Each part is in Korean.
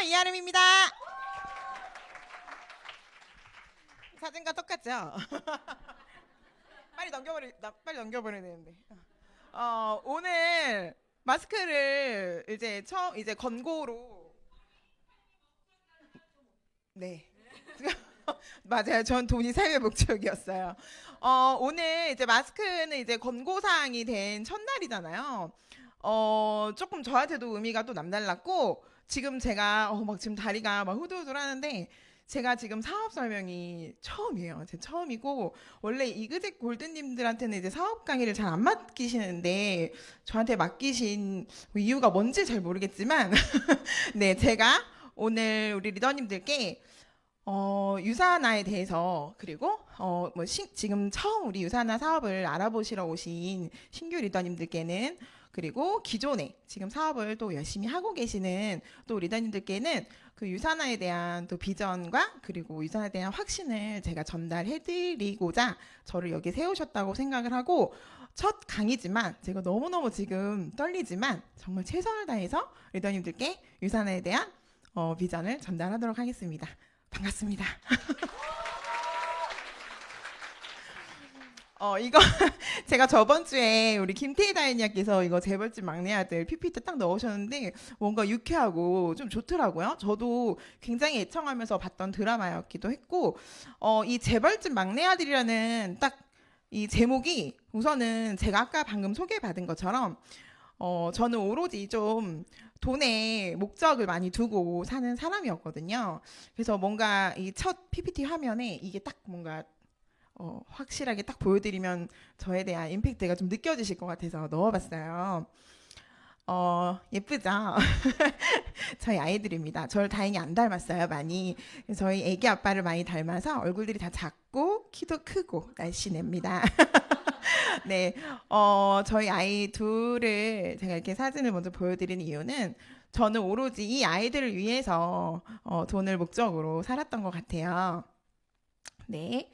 이아름입니다. 사진과 똑같죠? 빨리 넘겨버려야 되는데. 오늘 마스크를 이제 권고로. 네. 맞아요. 전 돈이 삶의 목적이었어요. 오늘 이제 마스크는 이제 권고사항이 된 첫날이잖아요. 조금 저한테도 의미가 또 남달랐고, 지금 제가 막 지금 다리가 막 후들후들 하는데, 제가 지금 사업 설명이 처음이에요. 제 처음이고, 원래 이그젝 골드님들한테는 이제 사업 강의를 잘 안 맡기시는데, 저한테 맡기신 이유가 뭔지 잘 모르겠지만, 네, 제가 오늘 우리 리더님들께 유사나에 대해서, 그리고 지금 처음 우리 유사나 사업을 알아보시러 오신 신규 리더님들께는, 그리고 기존에 지금 사업을 또 열심히 하고 계시는 또 리더님들께는 그 유사나에 대한 또 비전과 그리고 유사나에 대한 확신을 제가 전달해드리고자 저를 여기 세우셨다고 생각을 하고, 첫 강의지만 제가 너무너무 지금 떨리지만 정말 최선을 다해서 리더님들께 유사나에 대한 비전을 전달하도록 하겠습니다. 반갑습니다. 이거 제가 저번 주에 우리 김태희 다이니아께서 이거 재벌집 막내 아들 PPT 딱 넣으셨는데 뭔가 유쾌하고 좀 좋더라고요. 저도 굉장히 애청하면서 봤던 드라마였기도 했고, 이 재벌집 막내 아들이라는 딱 이 제목이 우선은 제가 아까 방금 소개받은 것처럼 저는 오로지 좀 돈에 목적을 많이 두고 사는 사람이었거든요. 그래서 뭔가 이 첫 PPT 화면에 이게 딱 뭔가 확실하게 딱 보여드리면 저에 대한 임팩트가 좀 느껴지실 것 같아서 넣어봤어요. 예쁘죠? 저희 아이들입니다. 저를 다행히 안 닮았어요, 많이. 저희 애기 아빠를 많이 닮아서 얼굴들이 다 작고 키도 크고 날씬합니다. 네, 저희 아이 둘을 제가 이렇게 사진을 먼저 보여드리는 이유는 저는 오로지 이 아이들을 위해서 돈을 목적으로 살았던 것 같아요. 네.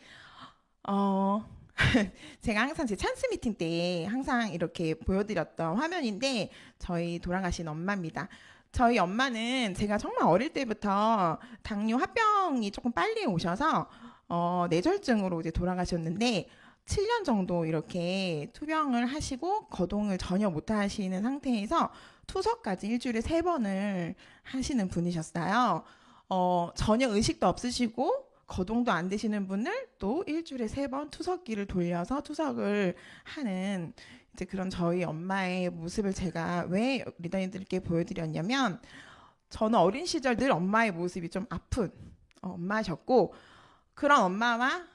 제가 항상 제 찬스 미팅 때 항상 이렇게 보여드렸던 화면인데 저희 돌아가신 엄마입니다. 저희 엄마는 제가 정말 어릴 때부터 당뇨 합병이 조금 빨리 오셔서 뇌졸중으로 이제 돌아가셨는데 7년 정도 이렇게 투병을 하시고 거동을 전혀 못 하시는 상태에서 투석까지 일주일에 3번을 하시는 분이셨어요. 전혀 의식도 없으시고 거동도 안 되시는 분을 또 일주일에 3번 투석기를 돌려서 투석을 하는 이제 그런 저희 엄마의 모습을 제가 왜 리더님들께 보여드렸냐면, 저는 어린 시절 늘 엄마의 모습이 좀 아픈 엄마셨고, 그런 엄마와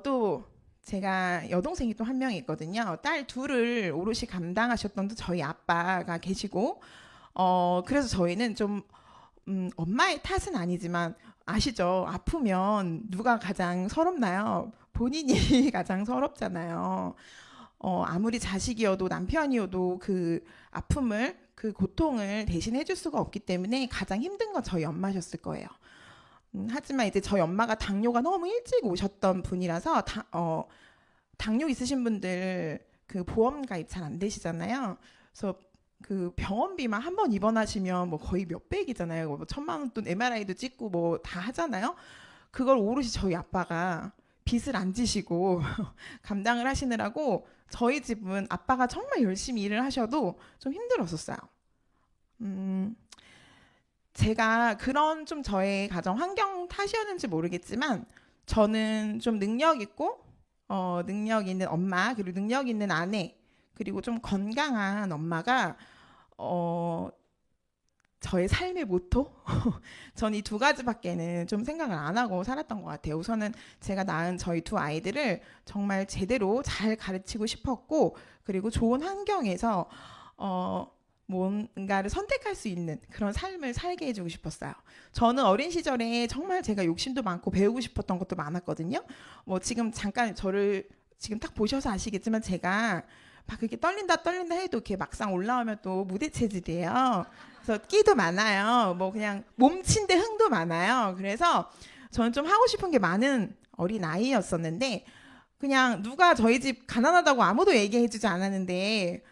또 제가 여동생이 또 한 명이 있거든요. 딸 둘을 오롯이 감당하셨던 또 저희 아빠가 계시고, 그래서 저희는 좀 엄마의 탓은 아니지만 아시죠? 아프면 누가 가장 서럽나요? 본인이 가장 서럽잖아요. 아무리 자식이어도 남편이어도 그 아픔을, 그 고통을 대신해 줄 수가 없기 때문에 가장 힘든 건 저희 엄마셨을 거예요. 하지만 이제 저희 엄마가 당뇨가 너무 일찍 오셨던 분이라서 당뇨 있으신 분들 그 보험 가입 잘 안 되시잖아요. 그래서 그 병원비만 한 번 입원하시면 뭐 거의 몇백이잖아요. 뭐 1,000만 원 돈 MRI도 찍고 뭐 다 하잖아요. 그걸 오롯이 저희 아빠가 빚을 안 지시고 감당을 하시느라고 저희 집은 아빠가 정말 열심히 일을 하셔도 좀 힘들었었어요. 제가 그런 좀 저의 가정 환경 탓이었는지 모르겠지만 저는 좀 능력 있고 능력 있는 엄마, 그리고 능력 있는 아내, 그리고 좀 건강한 엄마가 저의 삶의 모토? 전 이 2가지밖에는 좀 생각을 안 하고 살았던 것 같아요. 우선은 제가 낳은 저희 2 아이들을 정말 제대로 잘 가르치고 싶었고, 그리고 좋은 환경에서 뭔가를 선택할 수 있는 그런 삶을 살게 해주고 싶었어요. 저는 어린 시절에 정말 제가 욕심도 많고 배우고 싶었던 것도 많았거든요. 뭐 지금 잠깐 저를 지금 딱 보셔서 아시겠지만 제가 막 그렇게 떨린다 해도 이렇게 막상 올라오면 또 무대 체질이에요. 그래서 끼도 많아요. 뭐 그냥 몸친데 흥도 많아요. 그래서 저는 좀 하고 싶은 게 많은 어린 아이였었는데, 그냥 누가 저희 집 가난하다고 아무도 얘기해주지 않았는데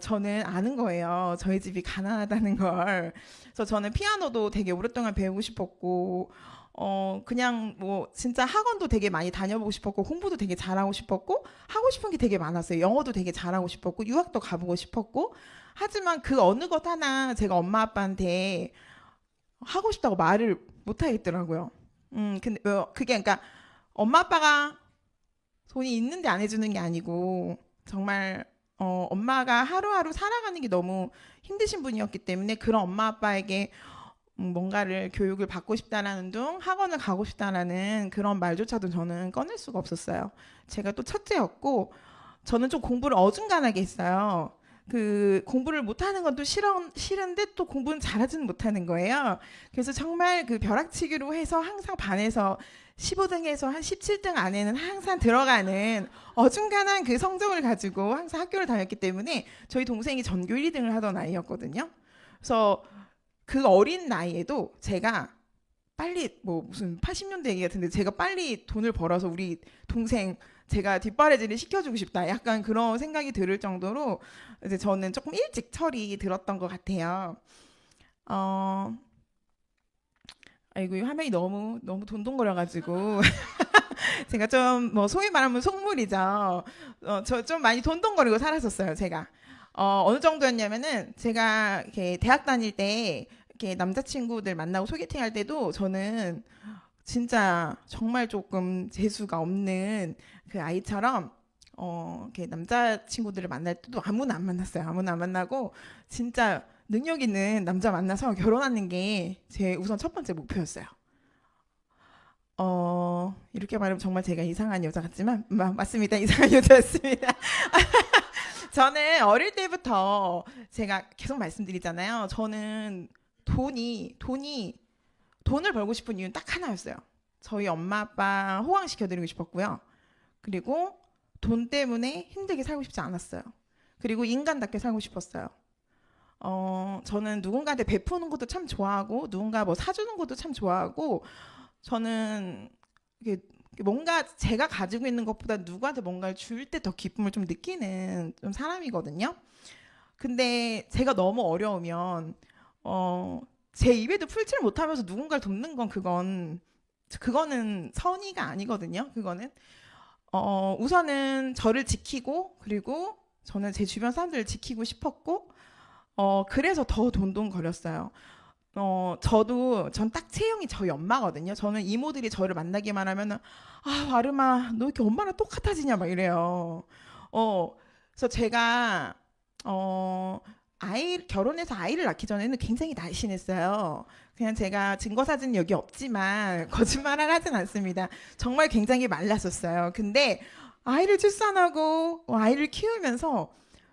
저는 아는 거예요. 저희 집이 가난하다는 걸. 그래서 저는 피아노도 되게 오랫동안 배우고 싶었고, 그냥 뭐 진짜 학원도 되게 많이 다녀보고 싶었고, 공부도 되게 잘하고 싶었고, 하고 싶은 게 되게 많았어요. 영어도 되게 잘하고 싶었고, 유학도 가보고 싶었고, 하지만 그 어느 것 하나 제가 엄마 아빠한테 하고 싶다고 말을 못 하겠더라고요. 근데 그게 그러니까 엄마 아빠가 돈이 있는데 안 해주는 게 아니고 정말 엄마가 하루하루 살아가는 게 너무 힘드신 분이었기 때문에 그런 엄마 아빠에게 뭔가를 교육을 받고 싶다라는 둥 학원을 가고 싶다라는 그런 말조차도 저는 꺼낼 수가 없었어요. 제가 또 첫째였고 저는 좀 공부를 어중간하게 했어요. 그 공부를 못하는 건 또 싫은데 또 공부는 잘하지는 못하는 거예요. 그래서 정말 그 벼락치기로 해서 항상 반에서 15등에서 한 17등 안에는 항상 들어가는 어중간한 그 성적을 가지고 항상 학교를 다녔기 때문에 저희 동생이 전교 1, 2등을 하던 아이였거든요. 그래서 그 어린 나이에도 제가 빨리 뭐 무슨 80년대 얘기 같은데 제가 빨리 돈을 벌어서 우리 동생 제가 뒷바라지를 시켜주고 싶다. 약간 그런 생각이 들을 정도로 이제 저는 조금 일찍 철이 들었던 것 같아요. 어, 아이고 이 화면이 너무 너무 돈동거려가지고 제가 좀 뭐 소위 말하면 속물이죠. 저 좀 많이 돈동거리고 살았었어요. 제가 어느 정도였냐면은 제가 이렇게 대학 다닐 때 이렇게 남자친구들 만나고 소개팅 할 때도 저는 진짜 정말 조금 재수가 없는 그 아이처럼 이렇게 남자친구들을 만날 때도 아무나 안 만났어요. 아무나 안 만나고 진짜 능력 있는 남자 만나서 결혼하는 게 제 우선 첫 번째 목표였어요. 이렇게 말하면 정말 제가 이상한 여자 같지만 맞습니다. 이상한 여자였습니다. 저는 어릴 때부터 제가 계속 말씀드리잖아요. 저는 돈을 벌고 싶은 이유는 딱 하나였어요. 저희 엄마 아빠 호강시켜드리고 싶었고요. 그리고 돈 때문에 힘들게 살고 싶지 않았어요. 그리고 인간답게 살고 싶었어요. 저는 누군가한테 베푸는 것도 참 좋아하고, 누군가 뭐 사주는 것도 참 좋아하고, 저는 이게 뭔가 제가 가지고 있는 것보다 누구한테 뭔가를 줄 때 더 기쁨을 좀 느끼는 좀 사람이거든요. 근데 제가 너무 어려우면, 제 입에도 풀칠을 못하면서 누군가를 돕는 건 그거는 선의가 아니거든요. 그거는 우선은 저를 지키고 그리고 저는 제 주변 사람들을 지키고 싶었고 그래서 더 돈돈거렸어요. 전 딱 체형이 저희 엄마거든요. 저는 이모들이 저를 만나기만 하면은 아름아 너 이렇게 엄마랑 똑같아지냐 막 이래요. 그래서 제가 결혼해서 아이를 낳기 전에는 굉장히 날씬했어요. 그냥 제가 증거 사진 여기 없지만 거짓말을 하진 않습니다. 정말 굉장히 말랐었어요. 근데 아이를 출산하고 아이를 키우면서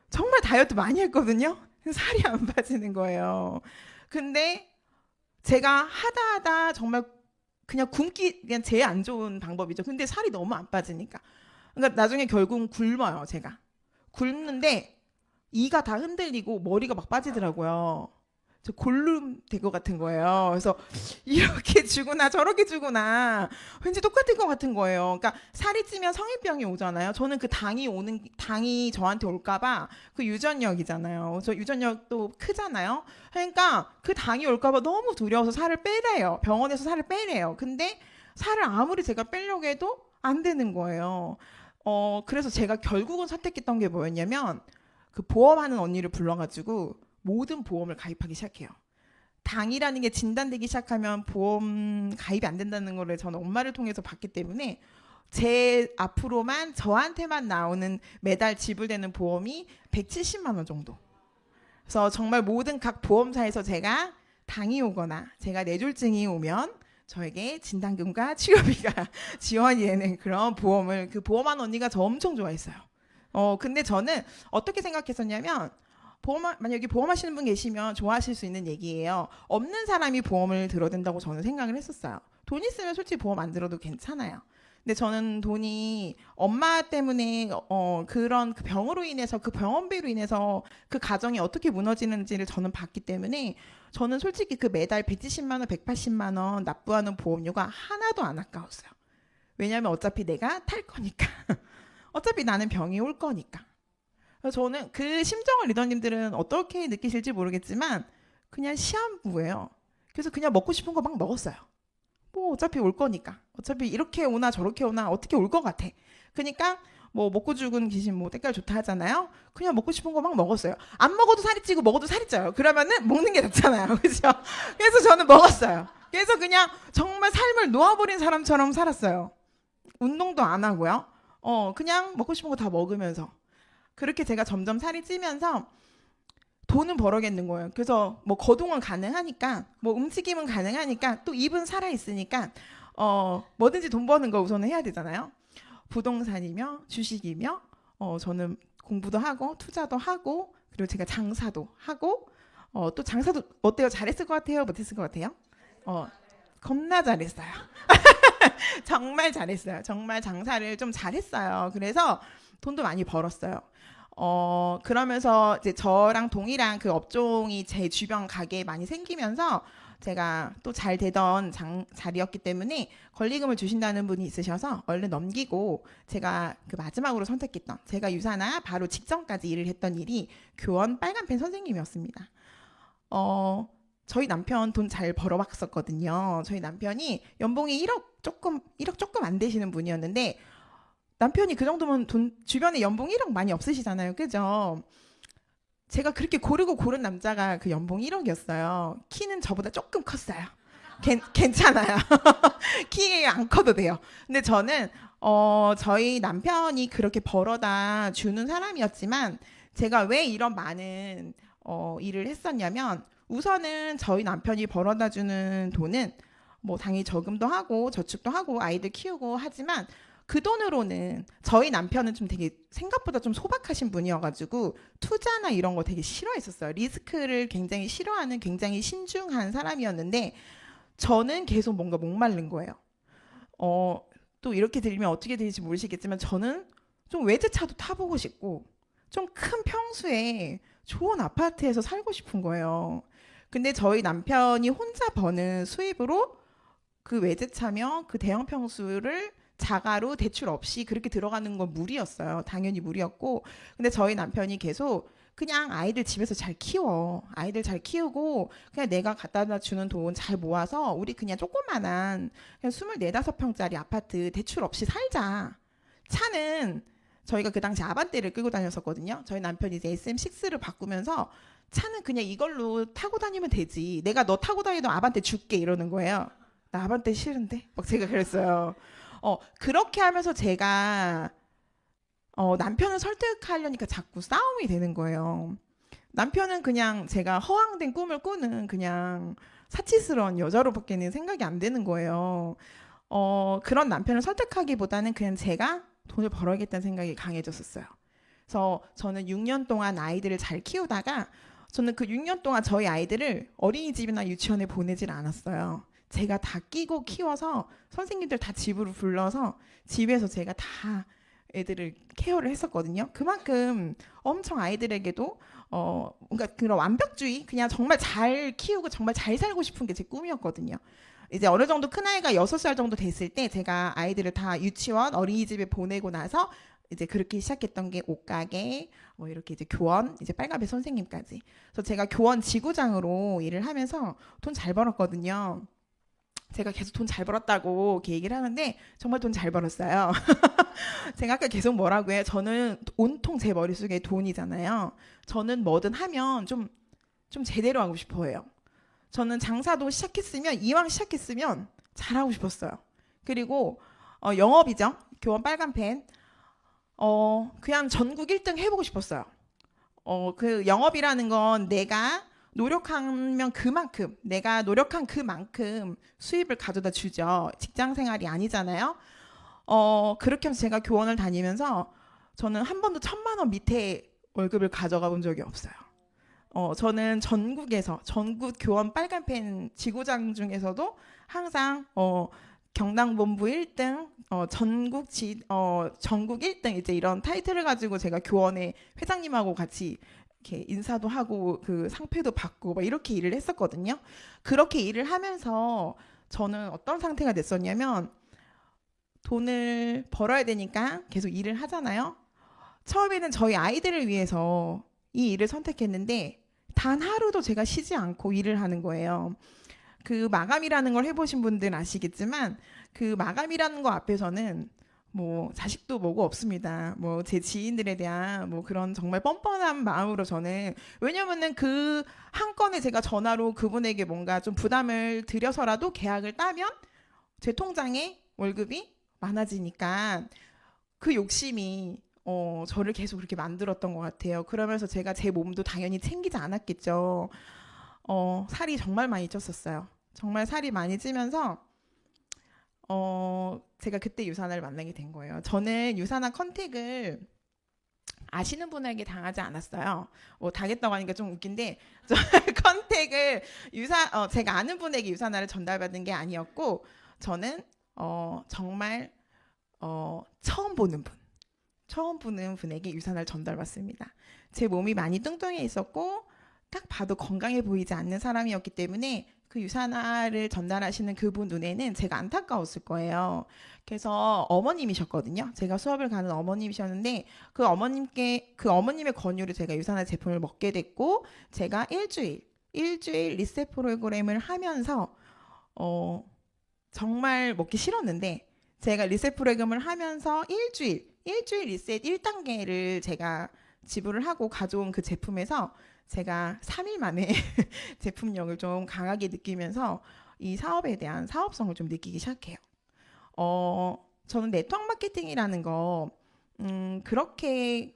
정말 다이어트 많이 했거든요. 살이 안 빠지는 거예요. 근데 제가 하다 정말 그냥 굶기 그냥 제일 안 좋은 방법이죠. 근데 살이 너무 안 빠지니까. 그러니까 나중에 결국은 굶어요, 제가. 굶는데 이가 다 흔들리고 머리가 막 빠지더라고요. 저 골룸 될 것 같은 거예요. 그래서 이렇게 주구나 저렇게 주구나 왠지 똑같은 것 같은 거예요. 그러니까 살이 찌면 성인병이 오잖아요. 저는 그 당이 저한테 올까봐 그 유전력이잖아요. 저 유전력도 크잖아요. 그러니까 그 당이 올까봐 너무 두려워서 살을 빼래요. 병원에서 살을 빼래요. 근데 살을 아무리 제가 빼려고 해도 안 되는 거예요. 그래서 제가 결국은 선택했던 게 뭐였냐면 그 보험하는 언니를 불러가지고 모든 보험을 가입하기 시작해요. 당이라는 게 진단되기 시작하면 보험 가입이 안 된다는 거를 저는 엄마를 통해서 봤기 때문에 제 앞으로만 저한테만 나오는 매달 지불되는 보험이 170만 원 정도. 그래서 정말 모든 각 보험사에서 제가 당이 오거나 제가 뇌졸중이 오면 저에게 진단금과 치료비가 지원이 되는 그런 보험을 그 보험한 언니가 저 엄청 좋아했어요. 근데 저는 어떻게 생각했었냐면 만약에 보험하시는 분 계시면 좋아하실 수 있는 얘기예요. 없는 사람이 보험을 들어야 된다고 저는 생각을 했었어요. 돈 있으면 솔직히 보험 안 들어도 괜찮아요. 근데 저는 돈이 엄마 때문에 그런 그 병으로 인해서 그 병원비로 인해서 그 가정이 어떻게 무너지는지를 저는 봤기 때문에 저는 솔직히 그 매달 170만 원, 180만 원 납부하는 보험료가 하나도 안 아까웠어요. 왜냐하면 어차피 내가 탈 거니까. 어차피 나는 병이 올 거니까. 그래서 저는 그 심정을 리더님들은 어떻게 느끼실지 모르겠지만 그냥 시한부예요. 그래서 그냥 먹고 싶은 거 막 먹었어요. 뭐 어차피 올 거니까. 어차피 이렇게 오나 저렇게 오나 어떻게 올 것 같아. 그러니까 뭐 먹고 죽은 귀신 뭐 때깔 좋다 하잖아요. 그냥 먹고 싶은 거 막 먹었어요. 안 먹어도 살이 찌고 먹어도 살이 쪄요. 그러면은 먹는 게 낫잖아요. 그죠? 그래서 저는 먹었어요. 그래서 그냥 정말 삶을 놓아버린 사람처럼 살았어요. 운동도 안 하고요. 그냥 먹고 싶은 거 다 먹으면서. 그렇게 제가 점점 살이 찌면서 돈은 벌어겠는 거예요. 그래서 뭐 거동은 가능하니까, 뭐 움직임은 가능하니까, 또 입은 살아 있으니까, 뭐든지 돈 버는 거 우선은 해야 되잖아요. 부동산이며 주식이며, 저는 공부도 하고 투자도 하고, 그리고 제가 장사도 하고, 또 장사도 어때요? 잘했을 것 같아요? 못했을 것 같아요? 어, 겁나 잘했어요. 정말 잘했어요. 정말 장사를 좀 잘했어요. 그래서 돈도 많이 벌었어요. 그러면서 이제 저랑 동일한 그 업종이 제 주변 가게에 많이 생기면서 제가 또 잘 되던 자리였기 때문에 권리금을 주신다는 분이 있으셔서 얼른 넘기고 제가 그 마지막으로 선택했던 제가 유사나 바로 직전까지 일을 했던 일이 교원 빨간펜 선생님이었습니다. 저희 남편 돈 잘 벌어봤었거든요. 저희 남편이 연봉이 1억 조금 안 되시는 분이었는데 남편이 그 정도면 주변에 연봉 1억 많이 없으시잖아요. 그죠? 제가 그렇게 고르고 고른 남자가 그 연봉 1억이었어요. 키는 저보다 조금 컸어요. 괜찮아요. 키 안 커도 돼요. 근데 저는, 저희 남편이 그렇게 벌어다 주는 사람이었지만, 제가 왜 이런 많은, 일을 했었냐면, 우선은 저희 남편이 벌어다 주는 돈은, 뭐, 당연히 저금도 하고, 저축도 하고, 아이들 키우고 하지만, 그 돈으로는 저희 남편은 좀 되게 생각보다 좀 소박하신 분이어가지고 투자나 이런 거 되게 싫어했었어요. 리스크를 굉장히 싫어하는 굉장히 신중한 사람이었는데 저는 계속 뭔가 목마른 거예요. 또 이렇게 들리면 어떻게 들릴지 모르시겠지만 저는 좀 외제차도 타보고 싶고 좀 큰 평수에 좋은 아파트에서 살고 싶은 거예요. 근데 저희 남편이 혼자 버는 수입으로 그 외제차며 그 대형 평수를 자가로 대출 없이 그렇게 들어가는 건 무리였어요. 당연히 무리였고. 근데 저희 남편이 계속 그냥 아이들 집에서 잘 키워. 아이들 잘 키우고 그냥 내가 갖다 주는 돈 잘 모아서 우리 그냥 조그만한 그냥 24, 5평짜리 아파트 대출 없이 살자. 차는 저희가 그 당시 아반떼를 끌고 다녔었거든요. 저희 남편이 이제 SM6를 바꾸면서 차는 그냥 이걸로 타고 다니면 되지. 내가 너 타고 다니던 아반떼 줄게 이러는 거예요. 나 아반떼 싫은데? 막 제가 그랬어요. 그렇게 하면서 제가 남편을 설득하려니까 자꾸 싸움이 되는 거예요. 남편은 그냥 제가 허황된 꿈을 꾸는 그냥 사치스러운 여자로밖에는 생각이 안 되는 거예요. 그런 남편을 설득하기보다는 그냥 제가 돈을 벌어야겠다는 생각이 강해졌었어요. 그래서 저는 6년 동안 아이들을 잘 키우다가 저는 그 6년 동안 저희 아이들을 어린이집이나 유치원에 보내질 않았어요. 제가 다 끼고 키워서 선생님들 다 집으로 불러서 집에서 제가 다 애들을 케어를 했었거든요. 그만큼 엄청 아이들에게도 뭔가 그런 완벽주의 그냥 정말 잘 키우고 정말 잘 살고 싶은 게 제 꿈이었거든요. 이제 어느 정도 큰아이가 6살 정도 됐을 때 제가 아이들을 다 유치원 어린이집에 보내고 나서 이제 그렇게 시작했던 게 옷가게 뭐 이렇게 이제 교원 이제 빨간배 선생님까지. 그래서 제가 교원 지구장으로 일을 하면서 돈 잘 벌었거든요. 제가 계속 돈 잘 벌었다고 이렇게 얘기를 하는데 정말 돈 잘 벌었어요. 제가 아까 계속 뭐라고 해요? 저는 온통 제 머릿속에 돈이잖아요. 저는 뭐든 하면 좀 제대로 하고 싶어 해요. 저는 장사도 이왕 시작했으면 잘하고 싶었어요. 그리고 영업이죠. 교원 빨간펜. 그냥 전국 1등 해보고 싶었어요. 그 영업이라는 건 내가 노력하면 그만큼 내가 노력한 그만큼 수입을 가져다 주죠. 직장 생활이 아니잖아요. 그렇게 하면서 제가 교원을 다니면서 저는 한 번도 1,000만 원 밑에 월급을 가져가 본 적이 없어요. 저는 전국 교원 빨간펜 지구장 중에서도 항상 경남본부 1등, 전국 1등 이제 이런 타이틀을 가지고 제가 교원의 회장님하고 같이 이렇게 인사도 하고 그 상패도 받고 막 이렇게 일을 했었거든요. 그렇게 일을 하면서 저는 어떤 상태가 됐었냐면 돈을 벌어야 되니까 계속 일을 하잖아요. 처음에는 저희 아이들을 위해서 이 일을 선택했는데 단 하루도 제가 쉬지 않고 일을 하는 거예요. 그 마감이라는 걸 해보신 분들은 아시겠지만 그 마감이라는 거 앞에서는 뭐 자식도 뭐고 없습니다. 뭐 제 지인들에 대한 뭐 그런 정말 뻔뻔한 마음으로 저는, 왜냐면은 그 한 건에 제가 전화로 그분에게 뭔가 좀 부담을 드려서라도 계약을 따면 제 통장에 월급이 많아지니까 그 욕심이 저를 계속 그렇게 만들었던 것 같아요. 그러면서 제가 제 몸도 당연히 챙기지 않았겠죠. 살이 정말 많이 쪘었어요. 정말 살이 많이 찌면서 제가 그때 유산을 만나게 된 거예요. 저는 유산한 컨택을 아시는 분에게 당하지 않았어요. 뭐 당했다고 하니까 좀 웃긴데 저 컨택을 제가 아는 분에게 유산화를 전달받은 게 아니었고, 저는 정말 처음 보는 분에게 유산을 전달받습니다. 제 몸이 많이 뚱뚱해 있었고 딱 봐도 건강해 보이지 않는 사람이었기 때문에 그 유산화를 전달하시는 그분 눈에는 제가 안타까웠을 거예요. 그래서 어머님이셨거든요. 제가 수업을 가는 어머님이셨는데 그 어머님의 권유로 제가 유산화 제품을 먹게 됐고, 제가 일주일 리셋 프로그램을 하면서 정말 먹기 싫었는데 제가 리셋 프로그램을 하면서 일주일 리셋 1단계를 제가 지불을 하고 가져온 그 제품에서 제가 3일 만에 제품력을 좀 강하게 느끼면서 이 사업에 대한 사업성을 좀 느끼기 시작해요. 저는 네트워크 마케팅이라는 거 그렇게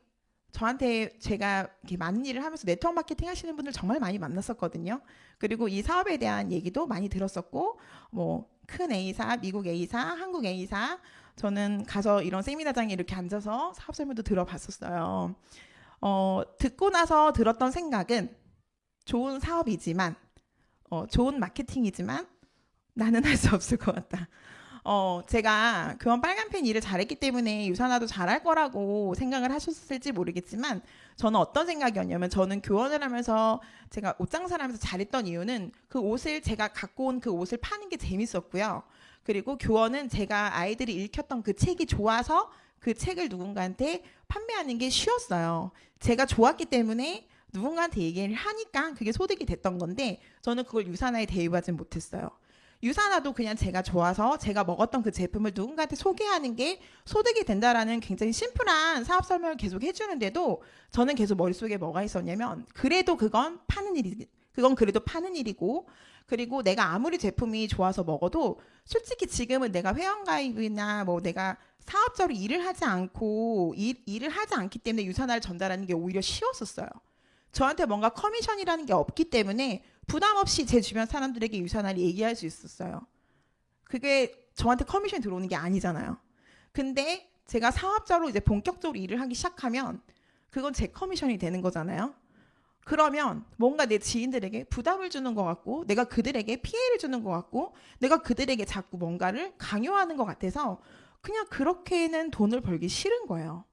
저한테 제가 이렇게 많은 일을 하면서 네트워크 마케팅 하시는 분들 정말 많이 만났었거든요. 그리고 이 사업에 대한 얘기도 많이 들었었고, 뭐 큰 A사, 미국 A사, 한국 A사, 저는 가서 이런 세미나장에 이렇게 앉아서 사업 설명도 들어봤었어요. 듣고 나서 들었던 생각은 좋은 사업이지만, 좋은 마케팅이지만 나는 할 수 없을 것 같다. 제가 교원 빨간펜 일을 잘했기 때문에 유산화도 잘할 거라고 생각을 하셨을지 모르겠지만, 저는 어떤 생각이었냐면, 저는 교원을 하면서 제가 옷 장사를 하면서 잘했던 이유는 그 옷을 제가 갖고 온 그 옷을 파는 게 재밌었고요. 그리고 교원은 제가 아이들이 읽혔던 그 책이 좋아서 그 책을 누군가한테 판매하는 게 쉬웠어요. 제가 좋았기 때문에 누군가한테 얘기를 하니까 그게 소득이 됐던 건데, 저는 그걸 유산화에 대입하진 못했어요. 유산화도 그냥 제가 좋아서 제가 먹었던 그 제품을 누군가한테 소개하는 게 소득이 된다라는 굉장히 심플한 사업 설명을 계속 해주는데도 저는 계속 머릿속에 뭐가 있었냐면, 그건 그래도 파는 일이고, 그리고 내가 아무리 제품이 좋아서 먹어도 솔직히 지금은 내가 회원가입이나 뭐 내가 사업적으로 일을 하지 않기 때문에 유산화를 전달하는 게 오히려 쉬웠었어요. 저한테 뭔가 커미션이라는 게 없기 때문에 부담 없이 제 주변 사람들에게 유산화를 얘기할 수 있었어요. 그게 저한테 커미션이 들어오는 게 아니잖아요. 근데 제가 사업자로 이제 본격적으로 일을 하기 시작하면 그건 제 커미션이 되는 거잖아요. 그러면 뭔가 내 지인들에게 부담을 주는 것 같고, 내가 그들에게 피해를 주는 것 같고, 내가 그들에게 자꾸 뭔가를 강요하는 것 같아서 그냥 그렇게는 돈을 벌기 싫은 거예요.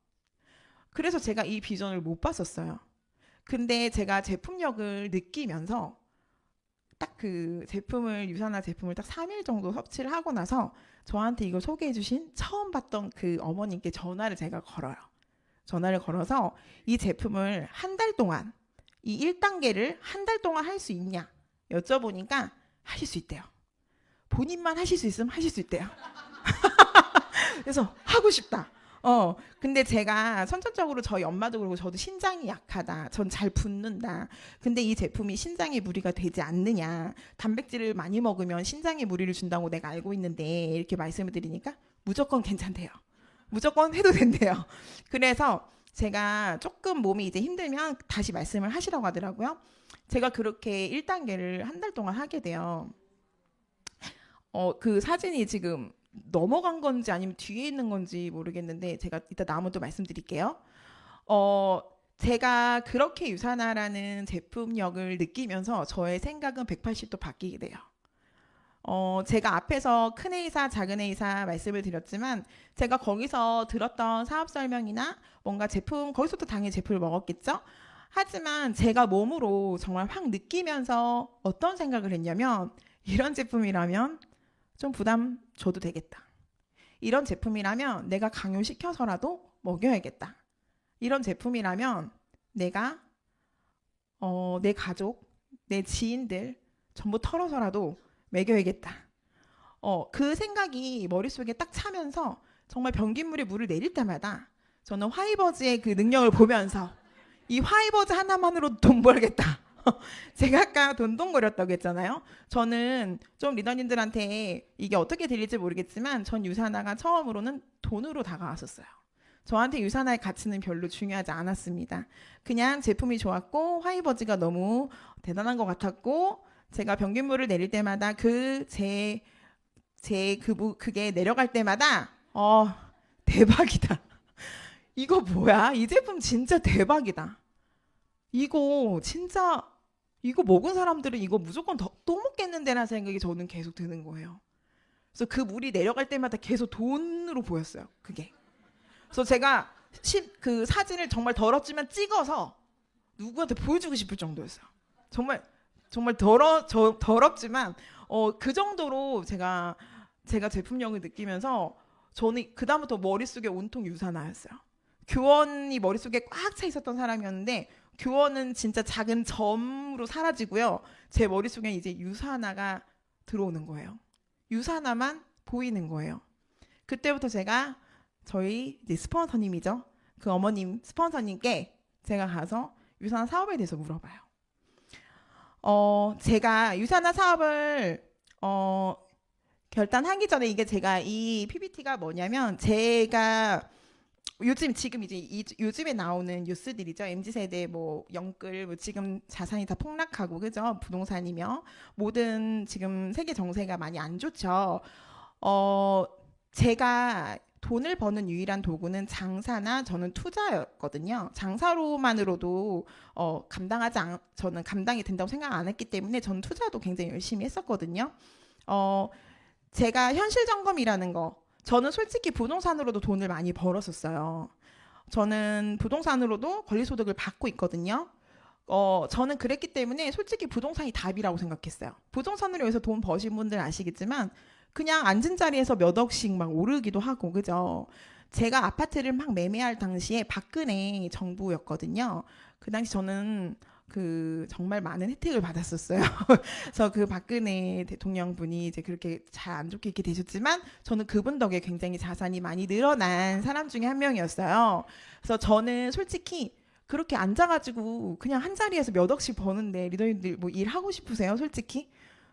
그래서 제가 이 비전을 못 봤었어요. 근데 제가 제품력을 느끼면서 딱 그 유산화 제품을 딱 3일 정도 섭취를 하고 나서 저한테 이걸 소개해 주신 처음 봤던 그 어머님께 전화를 걸어서 이 제품을 한 달 동안, 이 1단계를 한 달 동안 할 수 있냐 여쭤보니까 하실 수 있대요. 본인만 하실 수 있으면 하실 수 있대요. 그래서 하고 싶다. 근데 제가 선천적으로 저희 엄마도 그러고 저도 신장이 약하다. 전 잘 붓는다. 근데 이 제품이 신장에 무리가 되지 않느냐. 단백질을 많이 먹으면 신장에 무리를 준다고 내가 알고 있는데, 이렇게 말씀을 드리니까 무조건 괜찮대요. 무조건 해도 된대요. 그래서 제가 조금 몸이 이제 힘들면 다시 말씀을 하시라고 하더라고요. 제가 그렇게 1단계를 한 달 동안 하게 돼요. 그 사진이 지금 넘어간 건지 아니면 뒤에 있는 건지 모르겠는데 제가 이따 나오면 또 말씀드릴게요. 제가 그렇게 유산화라는 제품력을 느끼면서 저의 생각은 180도 바뀌게 돼요. 제가 앞에서 큰 A사, 작은 A사 말씀을 드렸지만, 제가 거기서 들었던 사업 설명이나 뭔가 제품, 거기서도 당연히 제품을 먹었겠죠? 하지만 제가 몸으로 정말 확 느끼면서 어떤 생각을 했냐면, 이런 제품이라면 좀 부담 줘도 되겠다. 이런 제품이라면 내가 강요시켜서라도 먹여야겠다. 이런 제품이라면 내가 내 가족, 내 지인들 전부 털어서라도 먹여야겠다. 그 생각이 머릿속에 딱 차면서 정말 변기물에 물을 내릴 때마다 저는 화이버즈의 그 능력을 보면서 이 화이버즈 하나만으로 돈 벌겠다. 제가 아까 돈돈거렸다고 했잖아요. 저는 좀 리더님들한테 이게 어떻게 들릴지 모르겠지만 전 유산화가 처음으로는 돈으로 다가왔었어요. 저한테 유산화의 가치는 별로 중요하지 않았습니다. 그냥 제품이 좋았고 화이버즈가 너무 대단한 것 같았고 제가 변기물을 내릴 때마다 그게 내려갈 때마다 대박이다. 이거 뭐야? 이 제품 진짜 대박이다. 이거 먹은 사람들은 이거 무조건 또 먹겠는데라는 생각이 저는 계속 드는 거예요. 그래서 그 물이 내려갈 때마다 계속 돈으로 보였어요. 그게. 그래서 제가 그 사진을 정말 더럽지만 찍어서 누구한테 보여주고 싶을 정도였어요. 정말 더럽지만 그 정도로 제가 제품력을 느끼면서 저는 그다음부터 머릿속에 온통 유산화였어요. 교원이 머릿속에 꽉 차 있었던 사람이었는데 교원은 진짜 작은 점으로 사라지고요. 제 머릿속에 이제 유산화가 들어오는 거예요. 유산화만 보이는 거예요. 그때부터 제가 저희 이제 스폰서님이죠. 그 어머님 스폰서님께 제가 가서 유산화 사업에 대해서 물어봐요. 제가 유산화 사업을 결단하기 전에 이게 제가 이 PPT가 뭐냐면 제가 지금 이제 요즘에 나오는 뉴스들이죠. MZ세대 뭐 영끌 뭐 지금 자산이 다 폭락하고 그죠? 부동산이며 모든 지금 세계 정세가 많이 안 좋죠. 제가 돈을 버는 유일한 도구는 장사나 저는 투자였거든요. 장사로만으로도 저는 감당이 된다고 생각 안 했기 때문에 저는 투자도 굉장히 열심히 했었거든요. 제가 현실 점검이라는 거 저는 솔직히 부동산으로도 돈을 많이 벌었었어요. 저는 부동산으로도 권리소득을 받고 있거든요. 저는 그랬기 때문에 솔직히 부동산이 답이라고 생각했어요. 부동산으로 해서 돈 버신 분들 아시겠지만 그냥 앉은 자리에서 몇 억씩 막 오르기도 하고 그죠. 제가 아파트를 막 매매할 당시에 박근혜 정부였거든요. 그 당시 저는 정말 많은 혜택을 받았었어요. 그래서 그 박근혜 대통령분이 이제 그렇게 잘 안 좋게 이렇게 되셨지만 저는 그분 덕에 굉장히 자산이 많이 늘어난 사람 중에 한 명이었어요. 그래서 저는 솔직히 그렇게 앉아가지고 그냥 한 자리에서 몇 억씩 버는데 리더님들 뭐 일하고 싶으세요? 솔직히?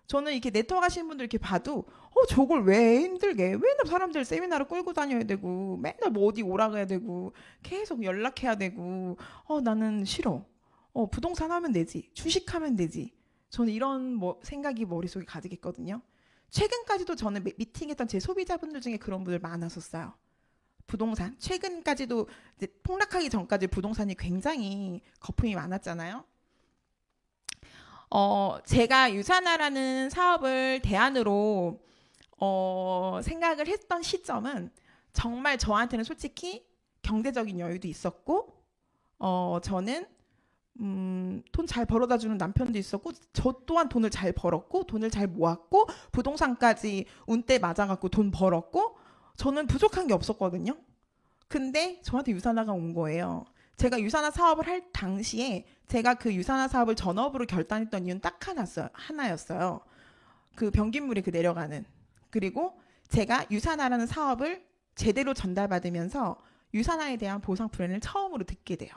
저는 이렇게 네트워크 하시는 분들 이렇게 봐도 저걸 왜 힘들게 맨날 사람들 세미나를 끌고 다녀야 되고 맨날 뭐 어디 오라 가야 되고 계속 연락해야 되고 나는 싫어. 부동산 하면 되지. 주식하면 되지. 저는 이런 생각이 머릿속에 가득했거든요. 최근까지도 저는 미팅했던 제 소비자분들 중에 그런 분들 많았었어요. 부동산. 최근까지도 이제 폭락하기 전까지 부동산이 굉장히 거품이 많았잖아요. 제가 유산화라는 사업을 대안으로 생각을 했던 시점은 정말 저한테는 솔직히 경제적인 여유도 있었고 저는 돈 잘 벌어다 주는 남편도 있었고 저 또한 돈을 잘 벌었고 돈을 잘 모았고 부동산까지 운때 맞아갖고 돈 벌었고 저는 부족한 게 없었거든요. 근데 저한테 유산화가 온 거예요. 제가 유산화 사업을 할 당시에 제가 그 유산화 사업을 전업으로 결단했던 이유는 딱 하나였어요. 그 변기물이 내려가는. 그리고 제가 유산화라는 사업을 제대로 전달받으면서 유산화에 대한 보상 플랜을 처음으로 듣게 돼요.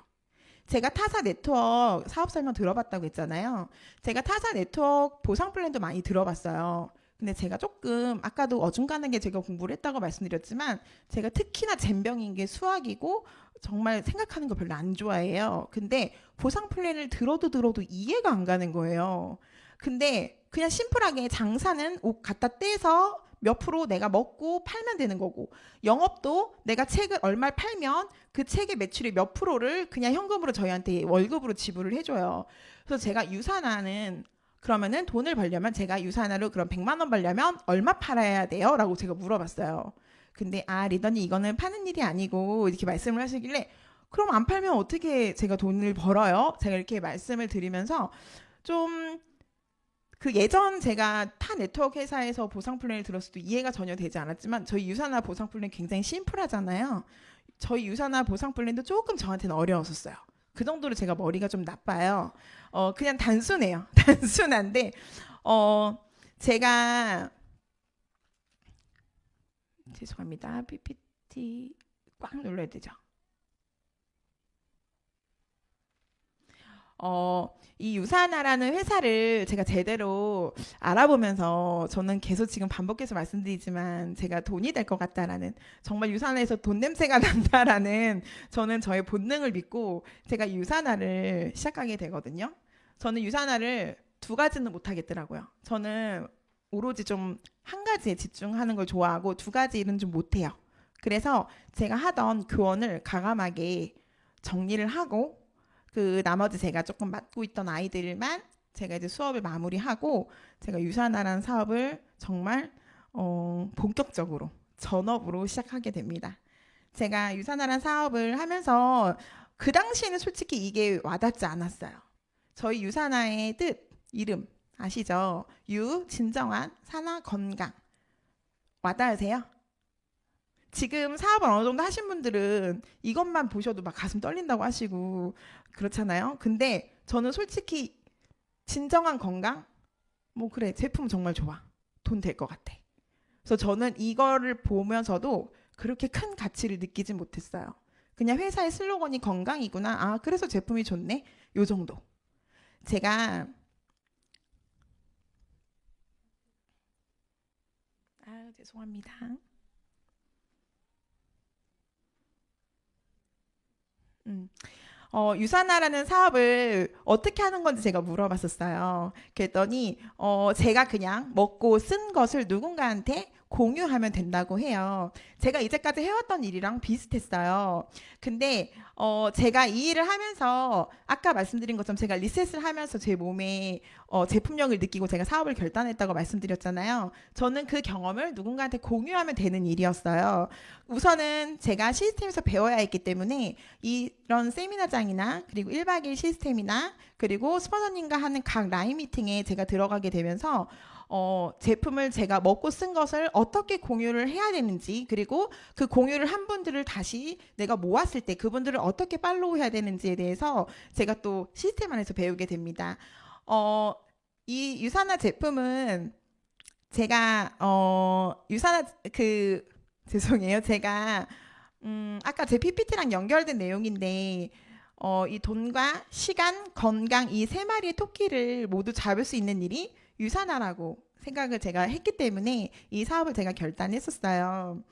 제가 타사 네트워크 사업 설명 들어봤다고 했잖아요. 제가 타사 네트워크 보상 플랜도 많이 들어봤어요. 근데 제가 조금 아까도 어중간하게 제가 공부를 했다고 말씀드렸지만 제가 특히나 젬병인 게 수학이고 정말 생각하는 거 별로 안 좋아해요. 근데 보상 플랜을 들어도 이해가 안 가는 거예요. 근데 그냥 심플하게 장사는 옷 갖다 떼서 몇 프로 내가 먹고 팔면 되는 거고 영업도 내가 책을 얼마 팔면 그 책의 매출의 몇 프로를 그냥 현금으로 저희한테 월급으로 지불을 해줘요. 그래서 제가 유산화는 그러면은 돈을 벌려면 제가 유산화로 그럼 100만 원 벌려면 얼마 팔아야 돼요? 라고 제가 물어봤어요. 근데 리더님 이거는 파는 일이 아니고 이렇게 말씀을 하시길래 그럼 안 팔면 어떻게 제가 돈을 벌어요? 제가 이렇게 말씀을 드리면서 좀 예전 제가 타 네트워크 회사에서 보상 플랜을 들었을 때 이해가 전혀 되지 않았지만 저희 유산화 보상 플랜 굉장히 심플하잖아요. 저희 유산화 보상 플랜도 조금 저한테는 어려웠었어요. 그 정도로 제가 머리가 좀 나빠요. 그냥 단순해요. 단순한데 제가 죄송합니다. PPT 꽉 눌러야 되죠. 이 유산하라는 회사를 제가 제대로 알아보면서 저는 계속 지금 반복해서 말씀드리지만 제가 돈이 될 것 같다라는 정말 유산화에서 돈 냄새가 난다라는 저는 저의 본능을 믿고 제가 이 유산화를 시작하게 되거든요. 저는 유산화를 두 가지는 못 하겠더라고요. 저는 오로지 좀 한 가지에 집중하는 걸 좋아하고 두 가지 일은 좀 못해요. 그래서 제가 하던 교원을 과감하게 정리를 하고 그 나머지 제가 조금 맡고 있던 아이들만 제가 이제 수업을 마무리하고 제가 유산화라는 사업을 정말 본격적으로 전업으로 시작하게 됩니다. 제가 유산화라는 사업을 하면서 그 당시에는 솔직히 이게 와닿지 않았어요. 저희 유산화의 뜻, 이름 아시죠? 유, 진정한, 산화, 건강. 와닿으세요? 지금 사업을 어느 정도 하신 분들은 이것만 보셔도 막 가슴 떨린다고 하시고 그렇잖아요. 근데 저는 솔직히 진정한 건강? 뭐 그래, 제품 정말 좋아. 돈 될 것 같아. 그래서 저는 이거를 보면서도 그렇게 큰 가치를 느끼진 못했어요. 그냥 회사의 슬로건이 건강이구나. 아, 그래서 제품이 좋네. 요 정도. 제가 죄송합니다. 음. 유산화라는 사업을 어떻게 하는 건지 제가 물어봤었어요. 그랬더니 제가 그냥 먹고 쓴 것을 누군가한테 공유하면 된다고 해요. 제가 이제까지 해왔던 일이랑 비슷했어요. 근데 제가 이 일을 하면서 아까 말씀드린 것처럼 제가 리셋을 하면서 제 몸에 제품력을 느끼고 제가 사업을 결단했다고 말씀드렸잖아요. 저는 그 경험을 누군가한테 공유하면 되는 일이었어요. 우선은 제가 시스템에서 배워야 했기 때문에 이런 세미나장이나 그리고 1박 2일 시스템이나 그리고 스폰서님과 하는 각 라인 미팅에 제가 들어가게 되면서 제품을 제가 먹고 쓴 것을 어떻게 공유를 해야 되는지 그리고 그 공유를 한 분들을 다시 내가 모았을 때 그분들을 어떻게 팔로우 해야 되는지에 대해서 제가 또 시스템 안에서 배우게 됩니다. 이 유산화 제품은 제가 유산화 죄송해요. 제가 아까 제 PPT랑 연결된 내용인데 이 돈과 시간, 건강 이 세 마리의 토끼를 모두 잡을 수 있는 일이 유산화라고 생각을 제가 했기 때문에 이 사업을 제가 결단했었어요.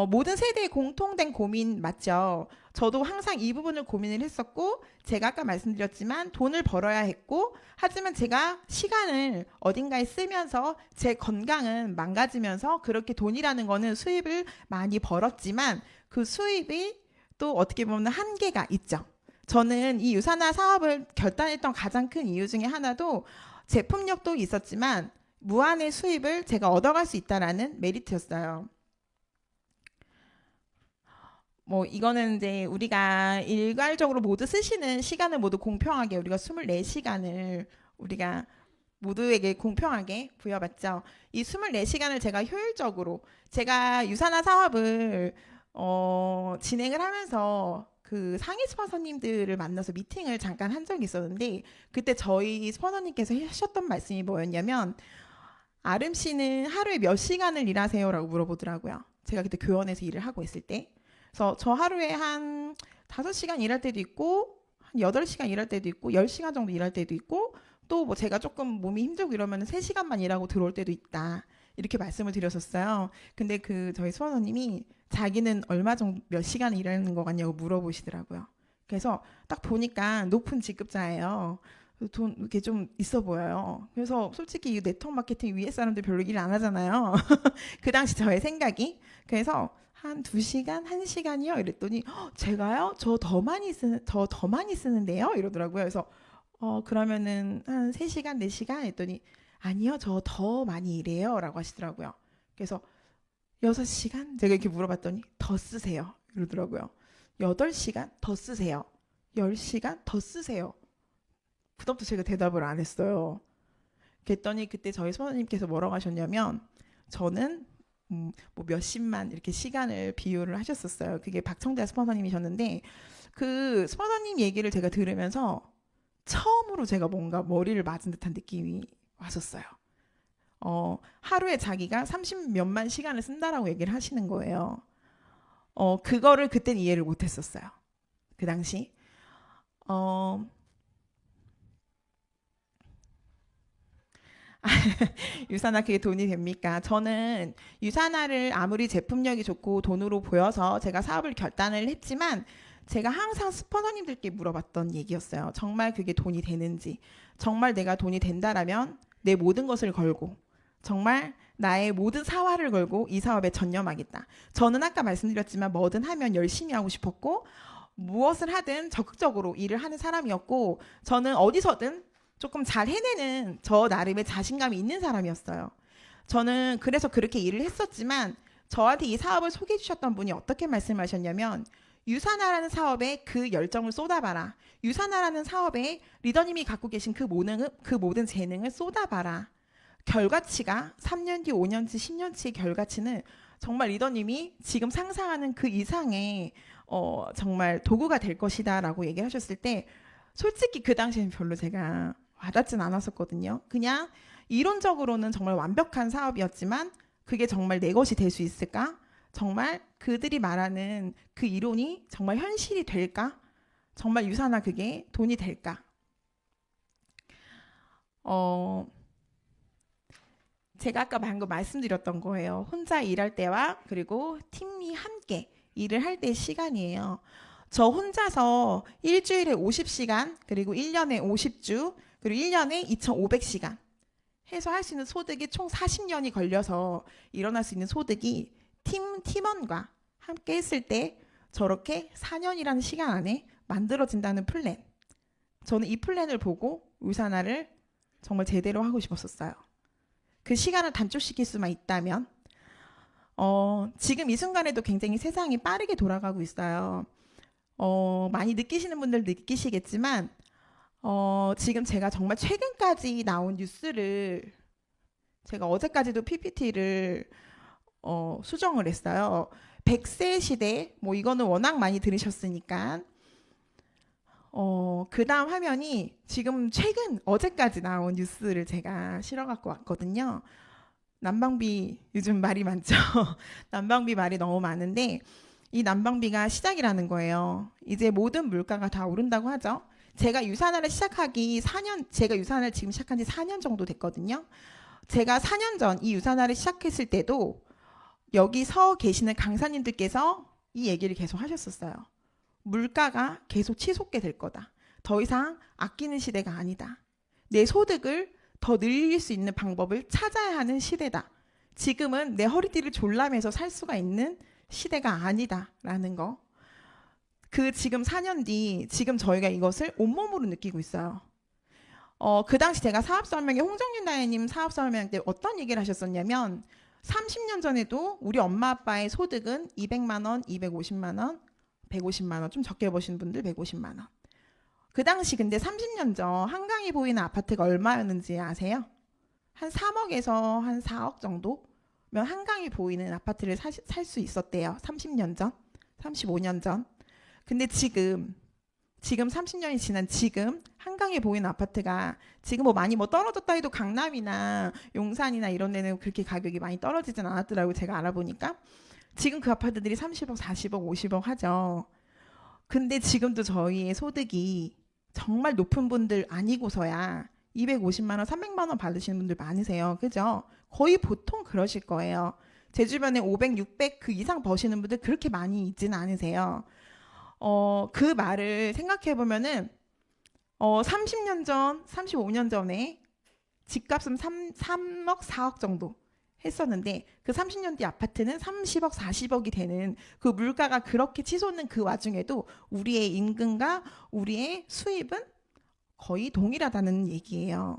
모든 세대의 공통된 고민 맞죠? 저도 항상 이 부분을 고민을 했었고 제가 아까 말씀드렸지만 돈을 벌어야 했고 하지만 제가 시간을 어딘가에 쓰면서 제 건강은 망가지면서 그렇게 돈이라는 거는 수입을 많이 벌었지만 그 수입이 또 어떻게 보면 한계가 있죠. 저는 이 유산화 사업을 결단했던 가장 큰 이유 중에 하나도 제품력도 있었지만 무한의 수입을 제가 얻어갈 수 있다라는 메리트였어요. 뭐 이거는 이제 우리가 일괄적으로 모두 쓰시는 시간을 모두 공평하게 우리가 24시간을 우리가 모두에게 공평하게 부여받죠. 이 24시간을 제가 효율적으로 제가 유산화 사업을 진행을 하면서 그 상위 스폰서님들을 만나서 미팅을 잠깐 한 적이 있었는데 그때 저희 스폰서님께서 하셨던 말씀이 뭐였냐면 아름 씨는 하루에 몇 시간을 일하세요? 라고 물어보더라고요. 제가 그때 교원에서 일을 하고 있을 때. 그래서 저 하루에 한 5시간 일할 때도 있고 한 8시간 일할 때도 있고 10시간 정도 일할 때도 있고 또 뭐 제가 조금 몸이 힘들고 이러면 3시간만 일하고 들어올 때도 있다. 이렇게 말씀을 드렸었어요. 근데 그 저희 수원호님이 자기는 얼마 정도 몇 시간 일하는 거 같냐고 물어보시더라고요. 그래서 딱 보니까 높은 직급자예요. 돈 이렇게 좀 있어 보여요. 그래서 솔직히 이 네트워크 마케팅 위에 사람들 별로 일 안 하잖아요. 그 당시 저의 생각이. 그래서 한 2시간, 1시간이요? 이랬더니 제가요? 저 더 많이 쓰는데요? 이러더라고요. 그래서 그러면은 한 3시간, 4시간 했더니 아니요. 저 더 많이 일해요. 라고 하시더라고요. 그래서 6시간? 제가 이렇게 물어봤더니 더 쓰세요. 이러더라고요. 8시간? 더 쓰세요. 10시간? 더 쓰세요. 그다음부터 제가 대답을 안 했어요. 그랬더니 그때 저희 선생님께서 뭐라고 하셨냐면 저는 뭐 몇십만 이렇게 시간을 비유를 하셨었어요. 그게 박청자 스폰서님이셨는데 그 스폰서님 얘기를 제가 들으면서 처음으로 제가 뭔가 머리를 맞은 듯한 느낌이 왔었어요. 하루에 자기가 30 몇만 시간을 쓴다라고 얘기를 하시는 거예요. 그거를 그땐 이해를 못했었어요. 그 당시. 유산화 그게 돈이 됩니까? 저는 유산화를 아무리 제품력이 좋고 돈으로 보여서 제가 사업을 결단을 했지만 제가 항상 스폰서님들께 물어봤던 얘기였어요. 정말 그게 돈이 되는지, 정말 내가 돈이 된다라면 내 모든 것을 걸고 정말 나의 모든 사활을 걸고 이 사업에 전념하겠다. 저는 아까 말씀드렸지만 뭐든 하면 열심히 하고 싶었고 무엇을 하든 적극적으로 일을 하는 사람이었고 저는 어디서든 조금 잘 해내는 저 나름의 자신감이 있는 사람이었어요. 저는 그래서 그렇게 일을 했었지만 저한테 이 사업을 소개해 주셨던 분이 어떻게 말씀하셨냐면 유산화라는 사업에 그 열정을 쏟아봐라. 유산화라는 사업에 리더님이 갖고 계신 그 모든 재능을 쏟아봐라. 결과치가 3년 뒤, 5년 뒤, 10년 뒤의 결과치는 정말 리더님이 지금 상상하는 그 이상의 정말 도구가 될 것이다 라고 얘기를 하셨을 때 솔직히 그 당시에는 별로 제가 와닿진 않았었거든요. 그냥 이론적으로는 정말 완벽한 사업이었지만 그게 정말 내 것이 될 수 있을까? 정말 그들이 말하는 그 이론이 정말 현실이 될까? 정말 유산화 그게 돈이 될까? 제가 아까 방금 말씀드렸던 거예요. 혼자 일할 때와 그리고 팀이 함께 일을 할 때의 시간이에요. 저 혼자서 일주일에 50시간 그리고 1년에 50주 그리고 1년에 2,500시간 해서 할 수 있는 소득이 총 40년이 걸려서 일어날 수 있는 소득이 팀원과 함께 했을 때 저렇게 4년이라는 시간 안에 만들어진다는 플랜. 저는 이 플랜을 보고 유산화를 정말 제대로 하고 싶었었어요. 그 시간을 단축시킬 수만 있다면 지금 이 순간에도 굉장히 세상이 빠르게 돌아가고 있어요. 많이 느끼시는 분들 느끼시겠지만 지금 제가 정말 최근까지 나온 뉴스를 제가 어제까지도 PPT를 수정을 했어요. 100세 시대 뭐 이거는 워낙 많이 들으셨으니까 그 다음 화면이 지금 최근 어제까지 나온 뉴스를 제가 실어 갖고 왔거든요. 난방비 요즘 말이 많죠. 난방비 말이 너무 많은데 이 난방비가 시작이라는 거예요. 이제 모든 물가가 다 오른다고 하죠. 제가 유산화를 제가 유산화를 지금 시작한 지 4년 정도 됐거든요. 제가 4년 전 이 유산화를 시작했을 때도 여기 서 계시는 강사님들께서 이 얘기를 계속 하셨었어요. 물가가 계속 치솟게 될 거다. 더 이상 아끼는 시대가 아니다. 내 소득을 더 늘릴 수 있는 방법을 찾아야 하는 시대다. 지금은 내 허리띠를 졸라매서 살 수가 있는 시대가 아니다라는 거. 지금 4년 뒤 지금 저희가 이것을 온몸으로 느끼고 있어요. 그 당시 제가 사업설명회 홍정윤 다혜님 사업설명 때 어떤 얘기를 하셨었냐면 30년 전에도 우리 엄마 아빠의 소득은 200만 원, 250만 원, 150만 원, 좀 적게 버시는 분들 150만 원. 그 당시 근데 30년 전 한강이 보이는 아파트가 얼마였는지 아세요? 한 3억에서 한 4억 정도면 한강이 보이는 아파트를 살 수 있었대요. 30년 전, 35년 전. 근데 지금 30년이 지난 지금 한강에 보이는 아파트가 지금 많이 떨어졌다 해도 강남이나 용산이나 이런 데는 그렇게 가격이 많이 떨어지진 않았더라고요. 제가 알아보니까. 지금 그 아파트들이 30억, 40억, 50억 하죠. 근데 지금도 저희의 소득이 정말 높은 분들 아니고서야 250만 원, 300만 원 받으시는 분들 많으세요. 그죠? 거의 보통 그러실 거예요. 제 주변에 500, 600 그 이상 버시는 분들 그렇게 많이 있지는 않으세요. 그 말을 생각해 보면은 30년 전, 35년 전에 집값은 3억, 4억 정도 했었는데 그 30년 뒤 아파트는 30억, 40억이 되는 그 물가가 그렇게 치솟는 그 와중에도 우리의 임금과 우리의 수입은 거의 동일하다는 얘기예요.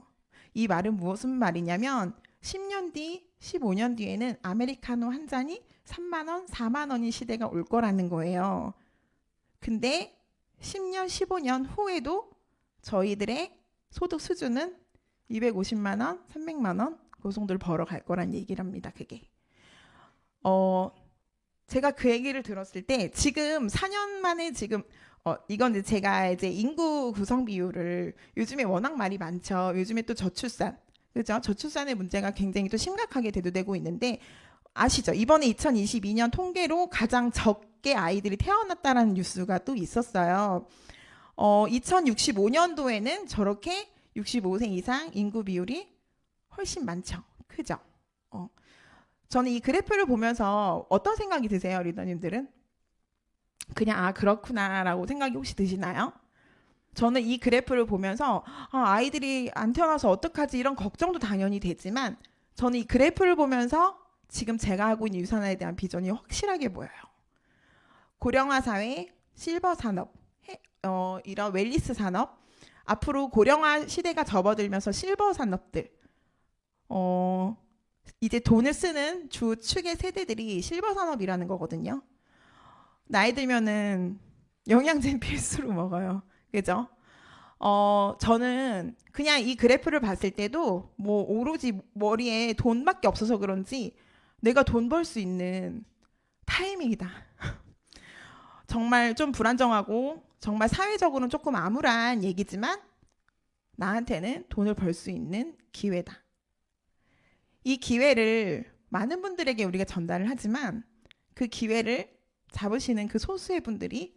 이 말은 무슨 말이냐면 10년 뒤, 15년 뒤에는 아메리카노 한 잔이 3만 원, 4만 원인 시대가 올 거라는 거예요. 근데 10년, 15년 후에도 저희들의 소득 수준은 250만 원, 300만 원 그 정도를 벌어갈 거란 얘기를 합니다. 그게. 어, 제가 그 얘기를 들었을 때 지금 4년 만에 지금 이건 이제 제가 이제 인구 구성 비율을 요즘에 워낙 말이 많죠. 요즘에 또 저출산, 그죠? 저출산의 문제가 굉장히 또 심각하게 대두되고 있는데 아시죠? 이번에 2022년 통계로 가장 적게 아이들이 태어났다라는 뉴스가 또 있었어요. 2065년도에는 저렇게 65세 이상 인구 비율이 훨씬 많죠. 크죠? 어, 저는 이 그래프를 보면서 어떤 생각이 드세요, 리더님들은? 그냥 아 그렇구나라고 생각이 혹시 드시나요? 저는 이 그래프를 보면서 아이들이 안 태어나서 어떡하지 이런 걱정도 당연히 되지만 저는 이 그래프를 보면서 지금 제가 하고 있는 유산화에 대한 비전이 확실하게 보여요. 고령화 사회, 실버 산업, 이런 웰리스 산업, 앞으로 고령화 시대가 접어들면서 실버 산업들, 어, 이제 돈을 쓰는 주 축의 세대들이 실버 산업이라는 거거든요. 나이 들면은 영양제 필수로 먹어요. 그죠? 저는 그냥 이 그래프를 봤을 때도 뭐 오로지 머리에 돈밖에 없어서 그런지 내가 돈 벌 수 있는 타이밍이다. 정말 좀 불안정하고 정말 사회적으로는 조금 암울한 얘기지만 나한테는 돈을 벌 수 있는 기회다. 이 기회를 많은 분들에게 우리가 전달을 하지만 그 기회를 잡으시는 그 소수의 분들이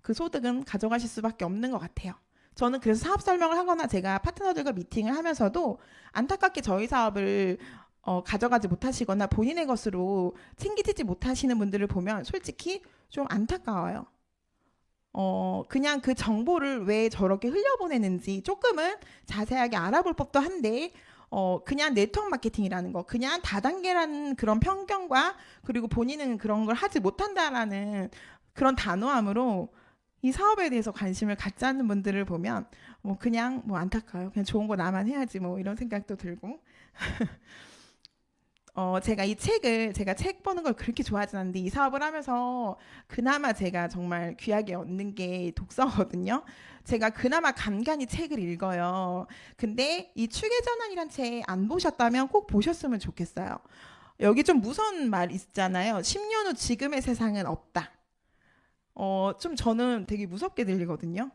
그 소득은 가져가실 수밖에 없는 것 같아요. 저는 그래서 사업 설명을 하거나 제가 파트너들과 미팅을 하면서도 안타깝게 저희 사업을 가져가지 못하시거나 본인의 것으로 챙기지 못하시는 분들을 보면 솔직히 좀 안타까워요. 그냥 그 정보를 왜 저렇게 흘려보내는지 조금은 자세하게 알아볼 법도 한데, 그냥 네트워크 마케팅이라는 거, 그냥 다단계라는 그런 편견과 그리고 본인은 그런 걸 하지 못한다라는 그런 단호함으로 이 사업에 대해서 관심을 갖지 않는 분들을 보면 뭐 그냥 뭐 안타까워요. 그냥 좋은 거 나만 해야지 뭐 이런 생각도 들고. 제가 책 보는 걸 그렇게 좋아하진 않는데 이 사업을 하면서 그나마 제가 정말 귀하게 얻는 게 독서거든요. 제가 그나마 간간히 책을 읽어요. 근데 이 추계전환이란 책 안 보셨다면 꼭 보셨으면 좋겠어요. 여기 좀 무서운 말 있잖아요. 10년 후 지금의 세상은 없다. 좀 저는 되게 무섭게 들리거든요.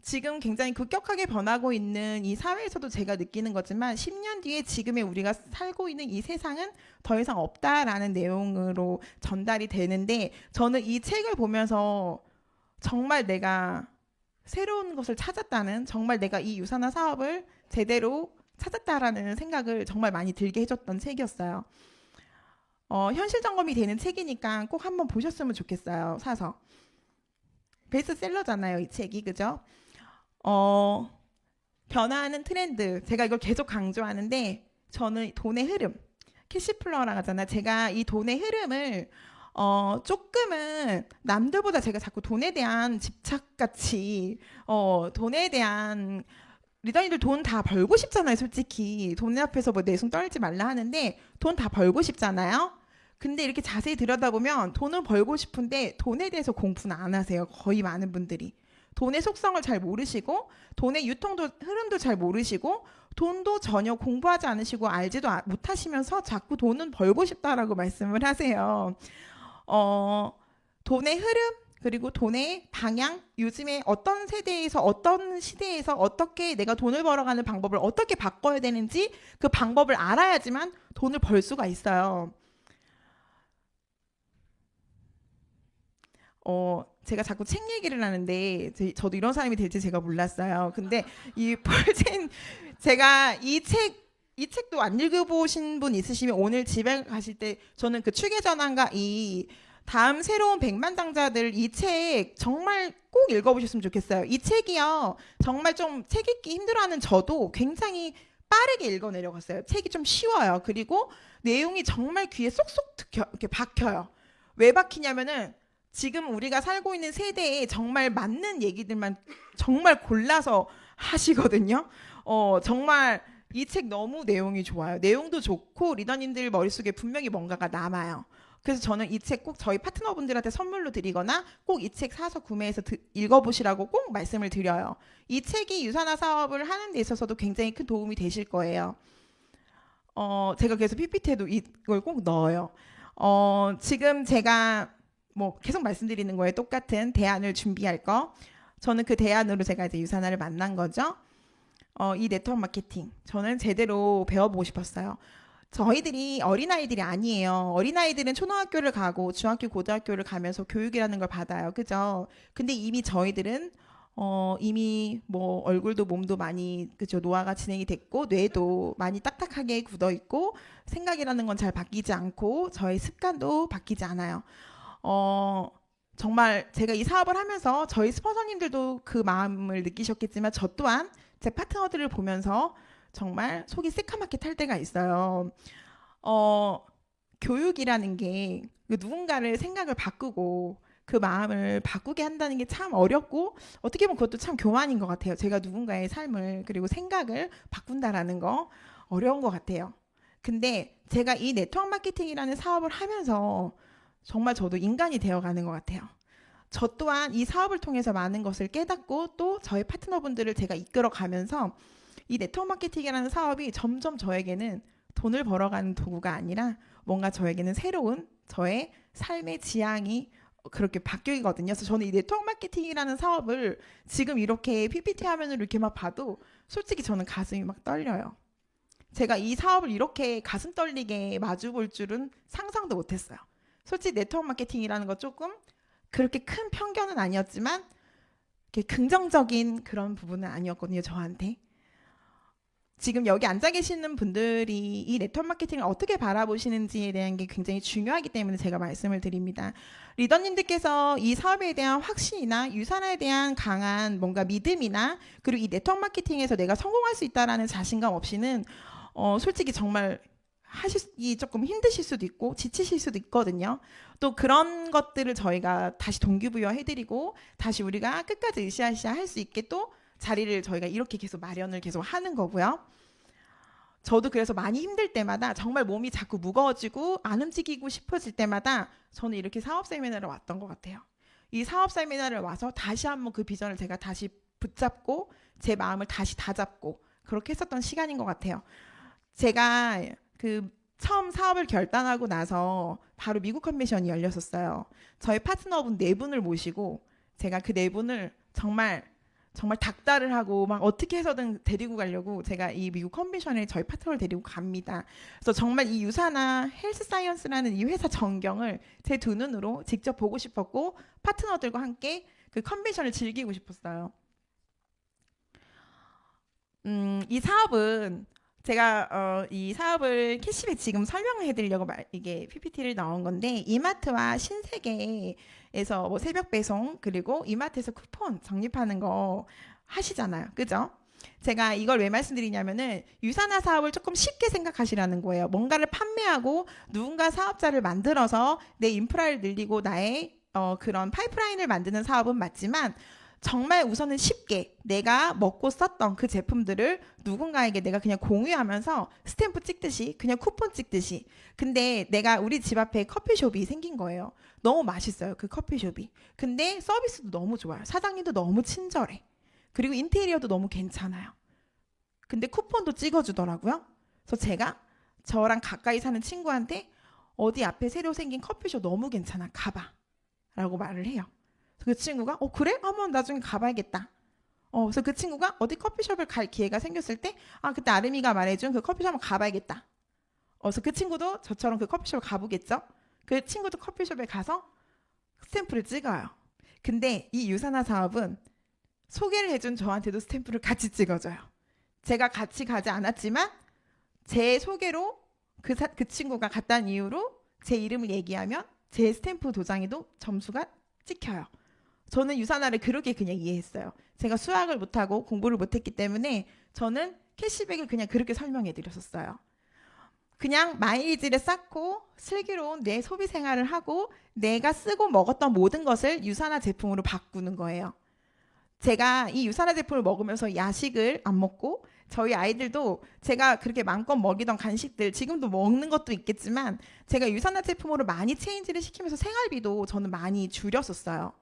지금 굉장히 급격하게 변하고 있는 이 사회에서도 제가 느끼는 거지만 10년 뒤에 지금의 우리가 살고 있는 이 세상은 더 이상 없다라는 내용으로 전달이 되는데 저는 이 책을 보면서 정말 내가 새로운 것을 찾았다는 정말 내가 이 유산화 사업을 제대로 찾았다라는 생각을 정말 많이 들게 해줬던 책이었어요. 현실 점검이 되는 책이니까 꼭 한번 보셨으면 좋겠어요. 사서. 베스트셀러잖아요, 이 책이. 그죠? 어, 변화하는 트렌드. 제가 이걸 계속 강조하는데 저는 돈의 흐름. 캐시플로우라고 하잖아요. 제가 이 돈의 흐름을 조금은 남들보다 제가 자꾸 돈에 대한 집착같이 돈에 대한 리더님들 돈 다 벌고 싶잖아요, 솔직히. 돈 앞에서 뭐 내숭 떨지 말라 하는데 돈 다 벌고 싶잖아요. 근데 이렇게 자세히 들여다보면 돈은 벌고 싶은데 돈에 대해서 공부는 안 하세요. 거의 많은 분들이. 돈의 속성을 잘 모르시고 돈의 유통도 흐름도 잘 모르시고 돈도 전혀 공부하지 않으시고 알지도 못하시면서 자꾸 돈은 벌고 싶다라고 말씀을 하세요. 돈의 흐름 그리고 돈의 방향 요즘에 어떤 세대에서 어떤 시대에서 어떻게 내가 돈을 벌어가는 방법을 어떻게 바꿔야 되는지 그 방법을 알아야지만 돈을 벌 수가 있어요. 제가 자꾸 책 얘기를 하는데 저도 이런 사람이 될지 제가 몰랐어요. 근데 이 폴젠 제가 이 책도 안 읽어보신 분 있으시면 오늘 집에 가실 때 저는 그 추계전환과 이 다음 새로운 백만장자들 이 책 정말 꼭 읽어보셨으면 좋겠어요. 이 책이요. 정말 좀 책 읽기 힘들어하는 저도 굉장히 빠르게 읽어 내려갔어요. 책이 좀 쉬워요. 그리고 내용이 정말 귀에 쏙쏙 이렇게 박혀요. 왜 박히냐면은 지금 우리가 살고 있는 세대에 정말 맞는 얘기들만 정말 골라서 하시거든요. 정말 이 책 너무 내용이 좋아요. 내용도 좋고 리더님들 머릿속에 분명히 뭔가가 남아요. 그래서 저는 이 책 꼭 저희 파트너분들한테 선물로 드리거나 꼭 이 책 사서 구매해서 읽어보시라고 꼭 말씀을 드려요. 이 책이 유산화 사업을 하는 데 있어서도 굉장히 큰 도움이 되실 거예요. 제가 그래서 PPT에도 이걸 꼭 넣어요. 지금 제가 뭐 계속 말씀드리는 거에 똑같은 대안을 준비할 거. 저는 그 대안으로 제가 이제 유사나를 만난 거죠. 이 네트워크 마케팅. 저는 제대로 배워보고 싶었어요. 저희들이 어린아이들이 아니에요. 어린아이들은 초등학교를 가고 중학교, 고등학교를 가면서 교육이라는 걸 받아요. 그죠? 근데 이미 저희들은 이미 뭐 얼굴도 몸도 많이 그죠 노화가 진행이 됐고 뇌도 많이 딱딱하게 굳어 있고 생각이라는 건 잘 바뀌지 않고 저의 습관도 바뀌지 않아요. 정말 제가 이 사업을 하면서 저희 스폰서님들도 그 마음을 느끼셨겠지만 저 또한 제 파트너들을 보면서 정말 속이 새카맣게 탈 때가 있어요. 교육이라는 게 누군가를 생각을 바꾸고 그 마음을 바꾸게 한다는 게 참 어렵고 어떻게 보면 그것도 참 교만인 것 같아요. 제가 누군가의 삶을 그리고 생각을 바꾼다라는 거 어려운 것 같아요. 근데 제가 이 네트워크 마케팅이라는 사업을 하면서 정말 저도 인간이 되어가는 것 같아요. 저 또한 이 사업을 통해서 많은 것을 깨닫고 또 저의 파트너분들을 제가 이끌어가면서 이 네트워크 마케팅이라는 사업이 점점 저에게는 돈을 벌어가는 도구가 아니라 뭔가 저에게는 새로운 저의 삶의 지향이 그렇게 바뀌거든요. 그래서 저는 이 네트워크 마케팅이라는 사업을 지금 이렇게 PPT 화면으로 이렇게 막 봐도 솔직히 저는 가슴이 막 떨려요. 제가 이 사업을 이렇게 가슴 떨리게 마주 볼 줄은 상상도 못했어요. 솔직히 네트워크 마케팅이라는 거 조금 그렇게 큰 편견은 아니었지만 긍정적인 그런 부분은 아니었거든요, 저한테. 지금 여기 앉아 계시는 분들이 이 네트워크 마케팅을 어떻게 바라보시는지에 대한 게 굉장히 중요하기 때문에 제가 말씀을 드립니다. 리더님들께서 이 사업에 대한 확신이나 유산에 대한 강한 뭔가 믿음이나 그리고 이 네트워크 마케팅에서 내가 성공할 수 있다라는 자신감 없이는 솔직히 정말 하시기 조금 힘드실 수도 있고 지치실 수도 있거든요. 또 그런 것들을 저희가 다시 동기부여 해드리고 다시 우리가 끝까지 으쌰으쌰 할 수 있게 또 자리를 저희가 이렇게 계속 마련을 계속 하는 거고요. 저도 그래서 많이 힘들 때마다 정말 몸이 자꾸 무거워지고 안 움직이고 싶어질 때마다 저는 이렇게 사업 세미나를 왔던 것 같아요. 이 사업 세미나를 와서 다시 한번 그 비전을 제가 다시 붙잡고 제 마음을 다시 다잡고 그렇게 했었던 시간인 것 같아요. 제가 그 처음 사업을 결단하고 나서 바로 미국 컨벤션이 열렸었어요. 저희 파트너분 4분을 모시고 제가 그 4분을 정말 닥달을 하고 막 어떻게 해서든 데리고 가려고 제가 이 미국 컨벤션에 저희 파트너를 데리고 갑니다. 그래서 정말 이 유사나 헬스 사이언스라는 이 회사 전경을 제 두 눈으로 직접 보고 싶었고 파트너들과 함께 그 컨벤션을 즐기고 싶었어요. 이 사업은 제가 이 사업을 캐시백 지금 설명을 해드리려고 이게 PPT를 넣은 건데 이마트와 신세계에서 뭐 새벽 배송 그리고 이마트에서 쿠폰 적립하는 거 하시잖아요. 그죠? 제가 이걸 왜 말씀드리냐면은 유산화 사업을 조금 쉽게 생각하시라는 거예요. 뭔가를 판매하고 누군가 사업자를 만들어서 내 인프라를 늘리고 나의 그런 파이프라인을 만드는 사업은 맞지만 정말 우선은 쉽게 내가 먹고 썼던 그 제품들을 누군가에게 내가 그냥 공유하면서 스탬프 찍듯이 그냥 쿠폰 찍듯이 근데 내가 우리 집 앞에 커피숍이 생긴 거예요. 너무 맛있어요. 그 커피숍이. 근데 서비스도 너무 좋아요. 사장님도 너무 친절해. 그리고 인테리어도 너무 괜찮아요. 근데 쿠폰도 찍어주더라고요. 그래서 제가 저랑 가까이 사는 친구한테 어디 앞에 새로 생긴 커피숍 너무 괜찮아. 가봐. 라고 말을 해요. 그 친구가 그래? 한번 나중에 가봐야겠다. 그래서 그 친구가 어디 커피숍을 갈 기회가 생겼을 때 그때 아름이가 말해준 그 커피숍 한번 가봐야겠다. 그래서 그 친구도 저처럼 그 커피숍을 가보겠죠. 그 친구도 커피숍에 가서 스탬프를 찍어요. 근데 이 유산화 사업은 소개를 해준 저한테도 스탬프를 같이 찍어줘요. 제가 같이 가지 않았지만 제 소개로 그 친구가 갔다는 이유로 제 이름을 얘기하면 제 스탬프 도장에도 점수가 찍혀요. 저는 유산화를 그렇게 그냥 이해했어요. 제가 수학을 못하고 공부를 못했기 때문에 저는 캐시백을 그냥 그렇게 설명해 드렸었어요. 그냥 마일리지를 쌓고 슬기로운 내 소비 생활을 하고 내가 쓰고 먹었던 모든 것을 유산화 제품으로 바꾸는 거예요. 제가 이 유산화 제품을 먹으면서 야식을 안 먹고 저희 아이들도 제가 그렇게 마음껏 먹이던 간식들 지금도 먹는 것도 있겠지만 제가 유산화 제품으로 많이 체인지를 시키면서 생활비도 저는 많이 줄였었어요.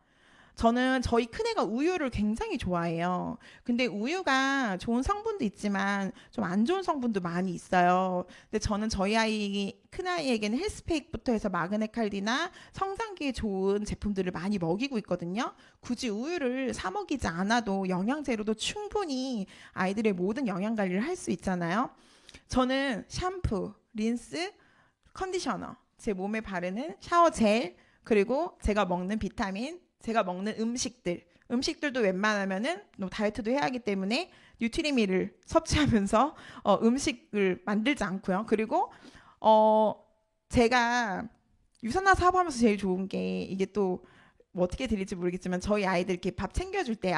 저는 저희 큰애가 우유를 굉장히 좋아해요. 근데 우유가 좋은 성분도 있지만 좀 안 좋은 성분도 많이 있어요. 근데 저는 저희 아이 큰아이에게는 헬스페이크부터 해서 마그네칼디나 성장기에 좋은 제품들을 많이 먹이고 있거든요. 굳이 우유를 사 먹이지 않아도 영양제로도 충분히 아이들의 모든 영양 관리를 할 수 있잖아요. 저는 샴푸, 린스, 컨디셔너, 제 몸에 바르는 샤워 젤, 그리고 제가 먹는 비타민, 제가 먹는 음식들도 웬만하면은 다이어트도 해야 하기 때문에 뉴트리미를 섭취하면서 음식을 만들지 않고요. 그리고 제가 유산화 사업하면서 제일 좋은 게 이게 또 뭐 어떻게 드릴지 모르겠지만 저희 아이들 이렇게 밥 챙겨줄 때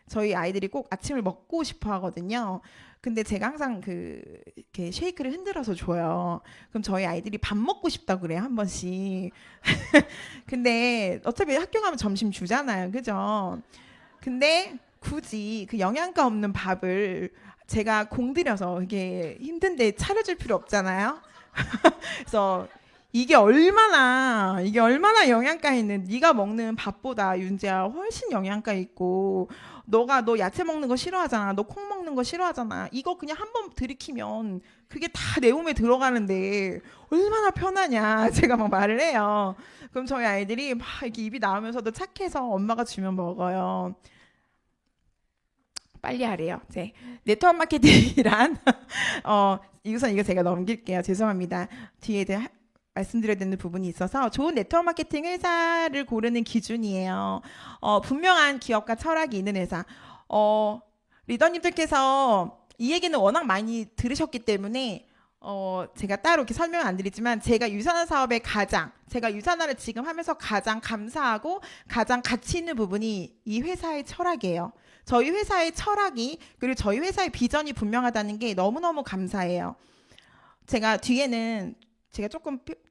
저희 아이들이 꼭 아침을 먹고 싶어 하거든요. 근데 제가 항상 이렇게 쉐이크를 흔들어서 줘요. 그럼 저희 아이들이 밥 먹고 싶다 그래요, 한 번씩. 근데 어차피 학교 가면 점심 주잖아요. 그죠? 근데 굳이 그 영양가 없는 밥을 제가 공들여서 이게 힘든데 차려줄 필요 없잖아요. 그래서 이게 얼마나 영양가 있는 네가 먹는 밥보다 윤재야 훨씬 영양가 있고 너 야채 먹는 거 싫어하잖아. 너 콩 먹는 거 싫어하잖아. 이거 그냥 한 번 들이키면 그게 다 내 몸에 들어가는데 얼마나 편하냐. 제가 막 말을 해요. 그럼 저희 아이들이 막 이렇게 입이 나오면서도 착해서 엄마가 주면 먹어요. 빨리 하래요. 네트워크 마케팅이란 우선 이거 제가 넘길게요. 죄송합니다. 뒤에 말씀드려야 되는 부분이 있어서 좋은 네트워크 마케팅 회사를 고르는 기준이에요. 분명한 기업과 철학이 있는 회사. 리더님들께서 이 얘기는 워낙 많이 들으셨기 때문에 제가 따로 이렇게 설명은 안 드리지만 제가 유산화 사업의 제가 유산화를 지금 하면서 가장 감사하고 가장 가치 있는 부분이 이 회사의 철학이에요. 저희 회사의 철학이 그리고 저희 회사의 비전이 분명하다는 게 너무너무 감사해요. 제가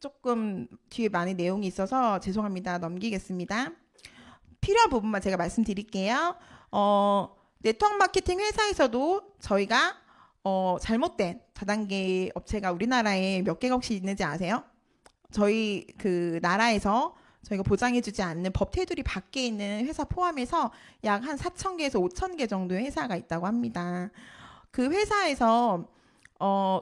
조금 뒤에 많이 내용이 있어서 죄송합니다. 넘기겠습니다. 필요한 부분만 제가 말씀드릴게요. 네트워크 마케팅 회사에서도 저희가 잘못된 다단계 업체가 우리나라에 몇 개가 혹시 있는지 아세요? 저희 나라에서 저희가 보장해주지 않는 법 테두리 밖에 있는 회사 포함해서 약 한 4,000개에서 5,000개 정도의 회사가 있다고 합니다. 그 회사에서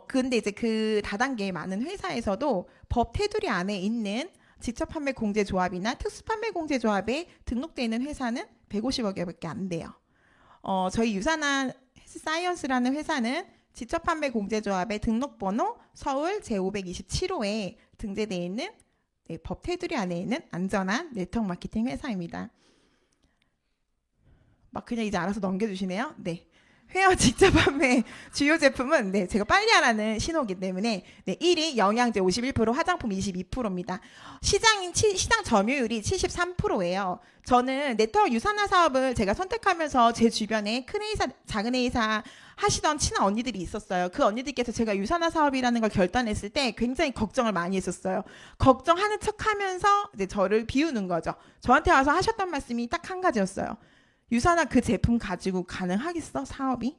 근데 이제 그 다단계의 많은 회사에서도 법 테두리 안에 있는 직접 판매 공제 조합이나 특수 판매 공제 조합에 등록되어 있는 회사는 150여 개밖에 안 돼요. 저희 유산한 헬스사이언스라는 회사는 직접 판매 공제 조합의 등록번호 서울 제527호에 등재되어 있는 법 테두리 안에 있는 안전한 네트워크 마케팅 회사입니다. 막 그냥 이제 알아서 넘겨주시네요. 네. 회원 직접 판매 주요 제품은 제가 빨리 하라는 신호기 때문에 1위 영양제 51%, 화장품 22%입니다. 시장 점유율이 73%예요. 저는 네트워크 유산화 사업을 제가 선택하면서 제 주변에 큰 회사, 작은 회사 하시던 친한 언니들이 있었어요. 그 언니들께서 제가 유산화 사업이라는 걸 결단했을 때 굉장히 걱정을 많이 했었어요. 걱정하는 척하면서 저를 비우는 거죠. 저한테 와서 하셨던 말씀이 딱 한 가지였어요. 유산화 그 제품 가지고 가능하겠어? 사업이?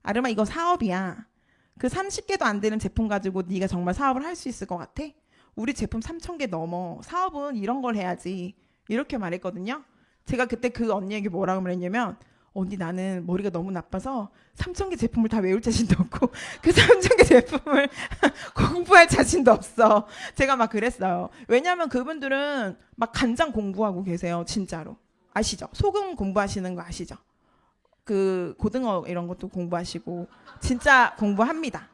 아르마 이거 사업이야. 그 30개도 안 되는 제품 가지고 네가 정말 사업을 할 수 있을 것 같아? 우리 제품 3,000개 넘어. 사업은 이런 걸 해야지. 이렇게 말했거든요. 제가 그때 그 언니에게 뭐라고 말했냐면 언니 나는 머리가 너무 나빠서 3,000개 제품을 다 외울 자신도 없고 그 3,000개 제품을 공부할 자신도 없어. 제가 막 그랬어요. 왜냐하면 그분들은 막 간장 공부하고 계세요. 진짜로. 아시죠? 소금 공부하시는 거 아시죠? 고등어 이런 것도 공부하시고 진짜 공부합니다.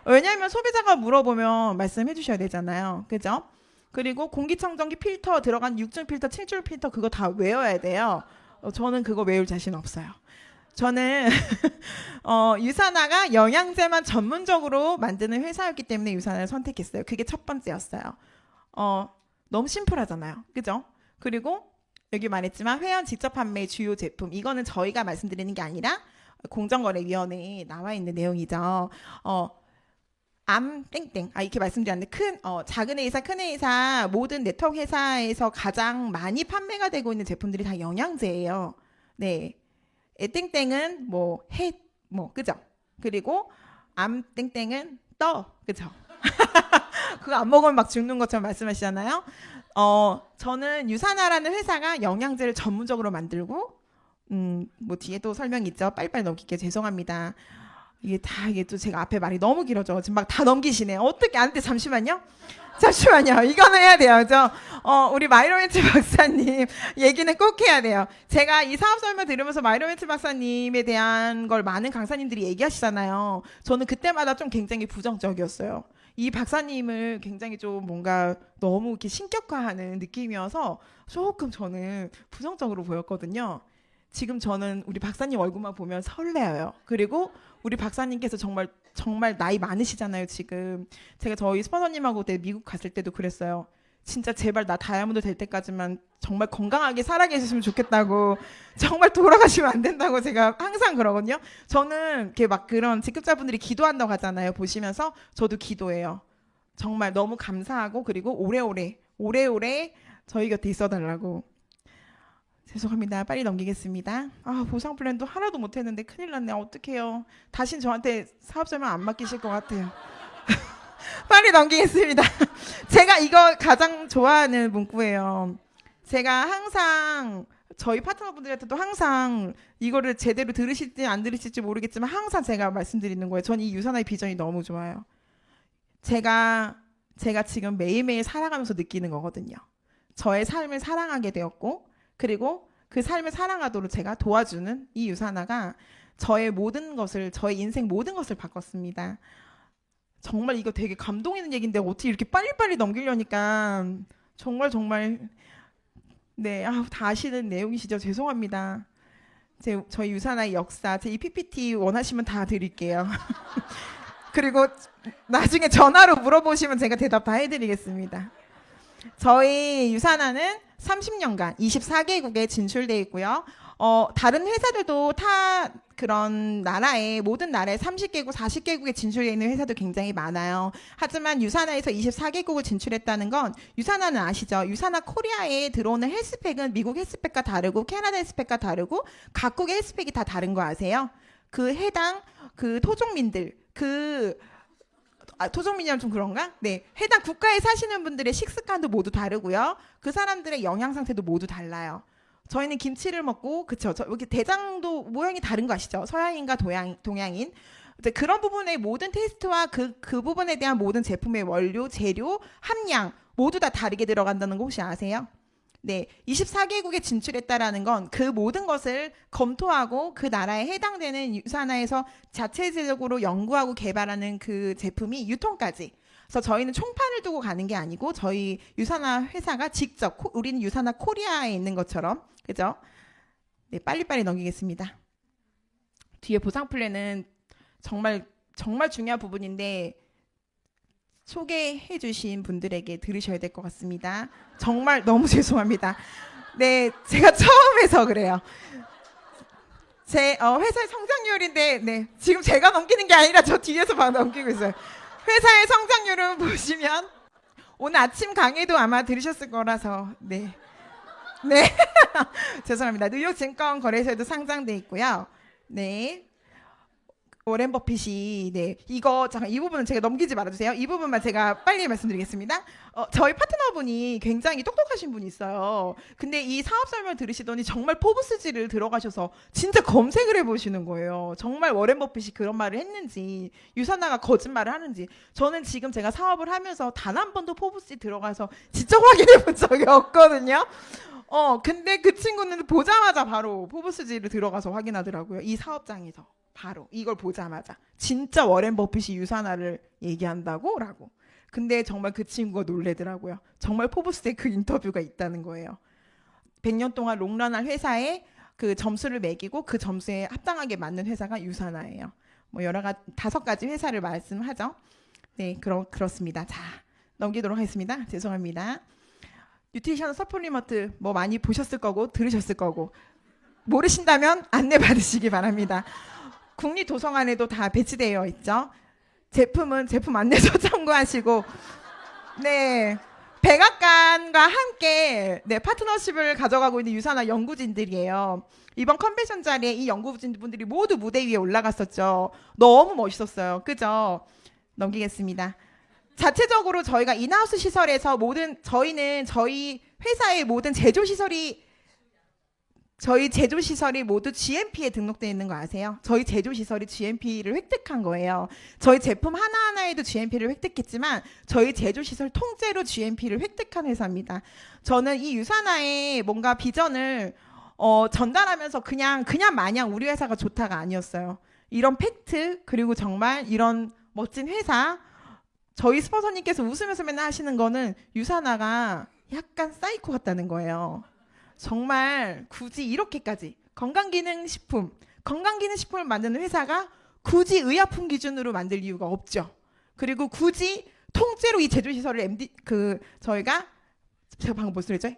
왜냐하면 소비자가 물어보면 말씀해 주셔야 되잖아요. 그죠? 그리고 공기청정기 필터 들어간 6중 필터, 7중 필터 그거 다 외워야 돼요. 저는 그거 외울 자신 없어요. 저는 유산화가 영양제만 전문적으로 만드는 회사였기 때문에 유산화를 선택했어요. 그게 첫 번째였어요. 너무 심플하잖아요. 그죠? 그리고 여기 말했지만 회원 직접 판매 주요 제품 이거는 저희가 말씀드리는 게 아니라 공정거래위원회에 나와 있는 내용이죠. 땡땡 이렇게 말씀드렸는데 작은 회사 큰 회사 모든 네트워크 회사에서 가장 많이 판매가 되고 있는 제품들이 다 영양제예요. 네, 땡땡은 그죠? 그리고 땡땡은 그죠? 그거 안 먹으면 막 죽는 것처럼 말씀하시잖아요. 저는 유산화라는 회사가 영양제를 전문적으로 만들고, 뭐 뒤에 또 설명이 있죠. 빨리빨리 넘길게요. 죄송합니다. 이게 또 제가 앞에 말이 너무 길어져. 지금 막 다 넘기시네. 어떻게 안 돼? 잠시만요. 잠시만요. 이거는 해야 돼요. 우리 마이로멘트 박사님 얘기는 꼭 해야 돼요. 제가 이 사업 설명 들으면서 마이로멘트 박사님에 대한 걸 많은 강사님들이 얘기하시잖아요. 저는 그때마다 좀 굉장히 부정적이었어요. 이 박사님을 굉장히 좀 뭔가 너무 이렇게 신격화하는 느낌이어서 조금 저는 부정적으로 보였거든요. 지금 저는 우리 박사님 얼굴만 보면 설레어요. 그리고 우리 박사님께서 정말 정말 나이 많으시잖아요, 지금. 제가 저희 스폰서님하고 그때 미국 갔을 때도 그랬어요. 진짜 제발 나 다이아몬드 될 때까지만 정말 건강하게 살아계셨으면 좋겠다고, 정말 돌아가시면 안 된다고 제가 항상 그러거든요. 저는 이렇게 막 그런 직급자분들이 기도한다고 하잖아요. 보시면서 저도 기도해요. 정말 너무 감사하고, 그리고 오래오래 저희 곁에 있어달라고. 죄송합니다. 빨리 넘기겠습니다. 보상 플랜도 하나도 못했는데 큰일 났네. 어떡해요. 다신 저한테 사업 설명 안 맡기실 것 같아요. 빨리 넘기겠습니다. 제가 이거 가장 좋아하는 문구예요. 제가 항상 저희 파트너분들한테도 항상 이거를 제대로 들으실지 안 들으실지 모르겠지만 항상 제가 말씀드리는 거예요. 전 이 유산화의 비전이 너무 좋아요. 제가 지금 매일매일 살아가면서 느끼는 거거든요. 저의 삶을 사랑하게 되었고, 그리고 그 삶을 살아가도록 제가 도와주는 이 유산화가 저의 인생 모든 것을 바꿨습니다. 정말 이거 되게 감동 있는 얘기인데 어떻게 이렇게 빨리빨리 넘기려니까 정말 네, 다 아시는 내용이시죠? 죄송합니다. 저희 유산화의 역사, 제 이 PPT 원하시면 다 드릴게요. 그리고 나중에 전화로 물어보시면 제가 대답 다 해드리겠습니다. 저희 유산화는 30년간 24개국에 진출되어 있고요. 다른 회사들도 그런 모든 나라에 30개국, 40개국에 진출되어 있는 회사도 굉장히 많아요. 하지만 유산화에서 24개국을 진출했다는 건, 유산화는 아시죠? 유산화 코리아에 들어오는 헬스팩은 미국 헬스팩과 다르고 캐나다 헬스팩과 다르고 각국의 헬스팩이 다 다른 거 아세요? 해당 토종민들, 토종민이랑 좀 그런가? 네. 해당 국가에 사시는 분들의 식습관도 모두 다르고요. 그 사람들의 영양 상태도 모두 달라요. 저희는 김치를 먹고, 그쵸? 여기 대장도 모양이 다른 거 아시죠? 서양인과 동양인. 그런 부분의 모든 테스트와 그 부분에 대한 모든 제품의 원료, 재료, 함량 모두 다 다르게 들어간다는 거 혹시 아세요? 네, 24개국에 진출했다라는 건 그 모든 것을 검토하고 그 나라에 해당되는 유산화에서 자체적으로 연구하고 개발하는 그 제품이 유통까지. 그래서 저희는 총판을 두고 가는 게 아니고 저희 유산화 회사가 직접 우리는 유산화 코리아에 있는 것처럼, 그죠? 네, 빨리빨리 넘기겠습니다. 뒤에 보상 플랜은 정말 중요한 부분인데 소개해 주신 분들에게 들으셔야 될 것 같습니다. 정말 너무 죄송합니다. 네, 제가 처음에서 그래요. 제 회사의 성장률인데, 네, 지금 제가 넘기는 게 아니라 저 뒤에서 막 넘기고 있어요. 회사의 성장률을 보시면 오늘 아침 강의도 아마 들으셨을 거라서, 네. 죄송합니다. 뉴욕 증권 거래소에도 상장돼 있고요. 네. 워렌 버핏이, 네, 잠깐 이 부분은 제가 넘기지 말아주세요. 이 부분만 제가 빨리 말씀드리겠습니다. 저희 파트너분이 굉장히 똑똑하신 분이 있어요. 근데 이 사업 설명 들으시더니 정말 포브스지를 들어가셔서 진짜 검색을 해보시는 거예요. 정말 워렌 버핏이 그런 말을 했는지, 유산화가 거짓말을 하는지. 저는 지금 제가 사업을 하면서 단 한 번도 포브스지 들어가서 직접 확인해 본 적이 없거든요. 근데 그 친구는 보자마자 바로 포브스지를 들어가서 확인하더라고요. 이 사업장에서. 바로 이걸 보자마자 진짜 워렌 버핏이 유산화를 얘기한다고? 라고. 근데 정말 그 친구가 놀래더라고요. 정말 포브스에 그 인터뷰가 있다는 거예요. 100년 동안 롱런한 회사에 그 점수를 매기고 그 점수에 합당하게 맞는 회사가 유산화예요. 뭐 여러 가지 5가지 회사를 말씀하죠. 네, 그렇습니다. 자, 넘기도록 하겠습니다. 죄송합니다. 뉴트리션 서플리먼트 뭐 많이 보셨을 거고 들으셨을 거고, 모르신다면 안내 받으시기 바랍니다. 국립도서관에도 다 배치되어 있죠. 제품 안내서 참고하시고, 네, 백악관과 함께 네, 파트너십을 가져가고 있는 유산화 연구진들이에요. 이번 컨벤션 자리에 이 연구진분들이 모두 무대 위에 올라갔었죠. 너무 멋있었어요. 그죠? 넘기겠습니다. 자체적으로 저희가 인하우스 시설에서 저희 회사의 모든 저희 제조시설이 모두 GMP에 등록되어 있는 거 아세요? 저희 제조시설이 GMP를 획득한 거예요. 저희 제품 하나하나에도 GMP를 획득했지만 저희 제조시설 통째로 GMP를 획득한 회사입니다. 저는 이 유산화의 뭔가 비전을 전달하면서 그냥 마냥 우리 회사가 좋다가 아니었어요. 이런 팩트, 그리고 정말 이런 멋진 회사, 저희 스폰서님께서 웃으면서 맨날 하시는 거는 유산화가 약간 사이코 같다는 거예요. 정말 굳이 이렇게까지 건강기능식품을 만드는 회사가 굳이 의약품 기준으로 만들 이유가 없죠. 그리고 굳이 통째로 이 제조시설을 저희가 제가 방금 무슨 소리죠?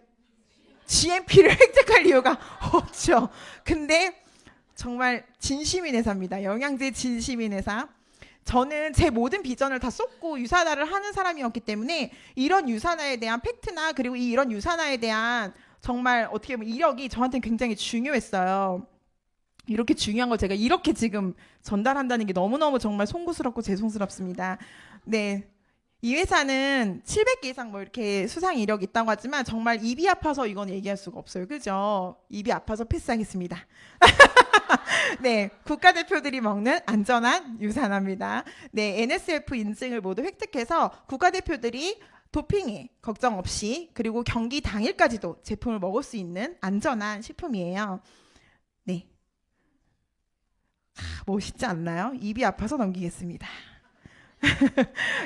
GMP를 획득할 이유가 없죠. 근데 정말 진심인 회사입니다. 영양제 진심인 회사. 저는 제 모든 비전을 다 쏟고 유산화를 하는 사람이었기 때문에 이런 유산화에 대한 팩트나 그리고 이런 유산화에 대한 정말 어떻게 보면 이력이 저한테는 굉장히 중요했어요. 이렇게 중요한 걸 제가 이렇게 지금 전달한다는 게 너무너무 정말 송구스럽고 죄송스럽습니다. 네. 이 회사는 700개 이상 뭐 이렇게 수상 이력이 있다고 하지만 정말 입이 아파서 이건 얘기할 수가 없어요. 그죠? 입이 아파서 패스하겠습니다. 네, 국가대표들이 먹는 안전한 유산화입니다. 네, NSF 인증을 모두 획득해서 국가대표들이 도핑에 걱정 없이 그리고 경기 당일까지도 제품을 먹을 수 있는 안전한 식품이에요. 네, 멋있지 않나요? 입이 아파서 넘기겠습니다.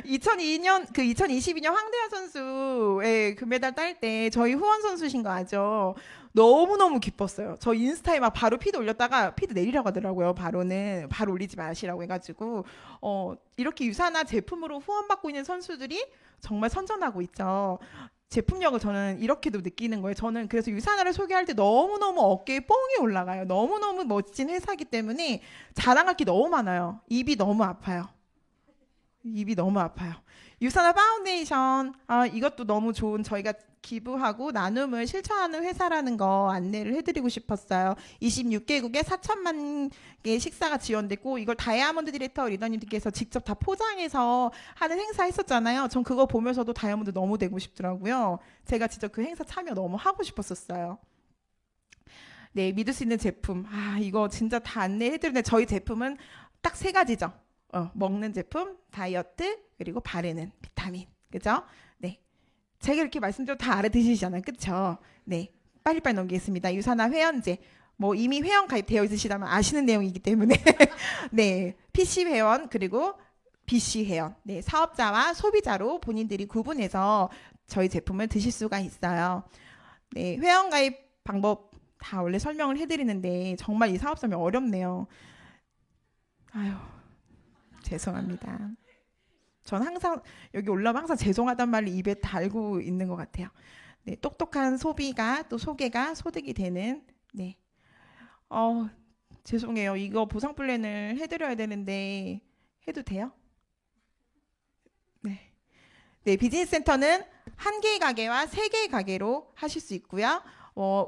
2022년 황대현 선수의 금메달 딸 때 저희 후원 선수신 거 아죠? 너무너무 기뻤어요. 저 인스타에 막 바로 피드 올렸다가 피드 내리라고 하더라고요. 바로 올리지 마시라고 해가지고 이렇게 유산화 제품으로 후원받고 있는 선수들이 정말 선전하고 있죠. 제품력을 저는 이렇게도 느끼는 거예요. 저는 그래서 유산화를 소개할 때 너무너무 어깨에 뽕이 올라가요. 너무너무 멋진 회사이기 때문에 자랑할 게 너무 많아요. 입이 너무 아파요. 유산화 파운데이션, 이것도 너무 좋은, 저희가 기부하고 나눔을 실천하는 회사라는 거 안내를 해드리고 싶었어요. 26개국에 4천만 개 식사가 지원됐고 이걸 다이아몬드 디렉터 리더님들께서 직접 다 포장해서 하는 행사 했었잖아요. 전 그거 보면서도 다이아몬드 너무 되고 싶더라고요. 제가 진짜 그 행사 참여 너무 하고 싶었었어요. 네, 믿을 수 있는 제품, 이거 진짜 다 안내해드리는데 저희 제품은 딱 3가지죠. 먹는 제품, 다이어트, 그리고 바르는 비타민. 그죠? 네. 제가 이렇게 말씀드려도 다 알아듣으시잖아요. 그쵸? 네. 빨리빨리 넘기겠습니다. 유산화 회원제. 뭐 이미 회원 가입되어 있으시다면 아시는 내용이기 때문에. 네. PC 회원, 그리고 BC 회원. 네. 사업자와 소비자로 본인들이 구분해서 저희 제품을 드실 수가 있어요. 네. 회원 가입 방법 다 원래 설명을 해드리는데 정말 이 사업 설명 어렵네요. 아유. 죄송합니다. 전 항상 여기 올라오면 항상 죄송하단 말을 입에 달고 있는 것 같아요. 네, 똑똑한 소비가 또 소개가 소득이 되는. 네, 죄송해요. 이거 보상 플랜을 해드려야 되는데 해도 돼요? 네. 네, 비즈니스 센터는 1개의 가게와 3개의 가게로 하실 수 있고요.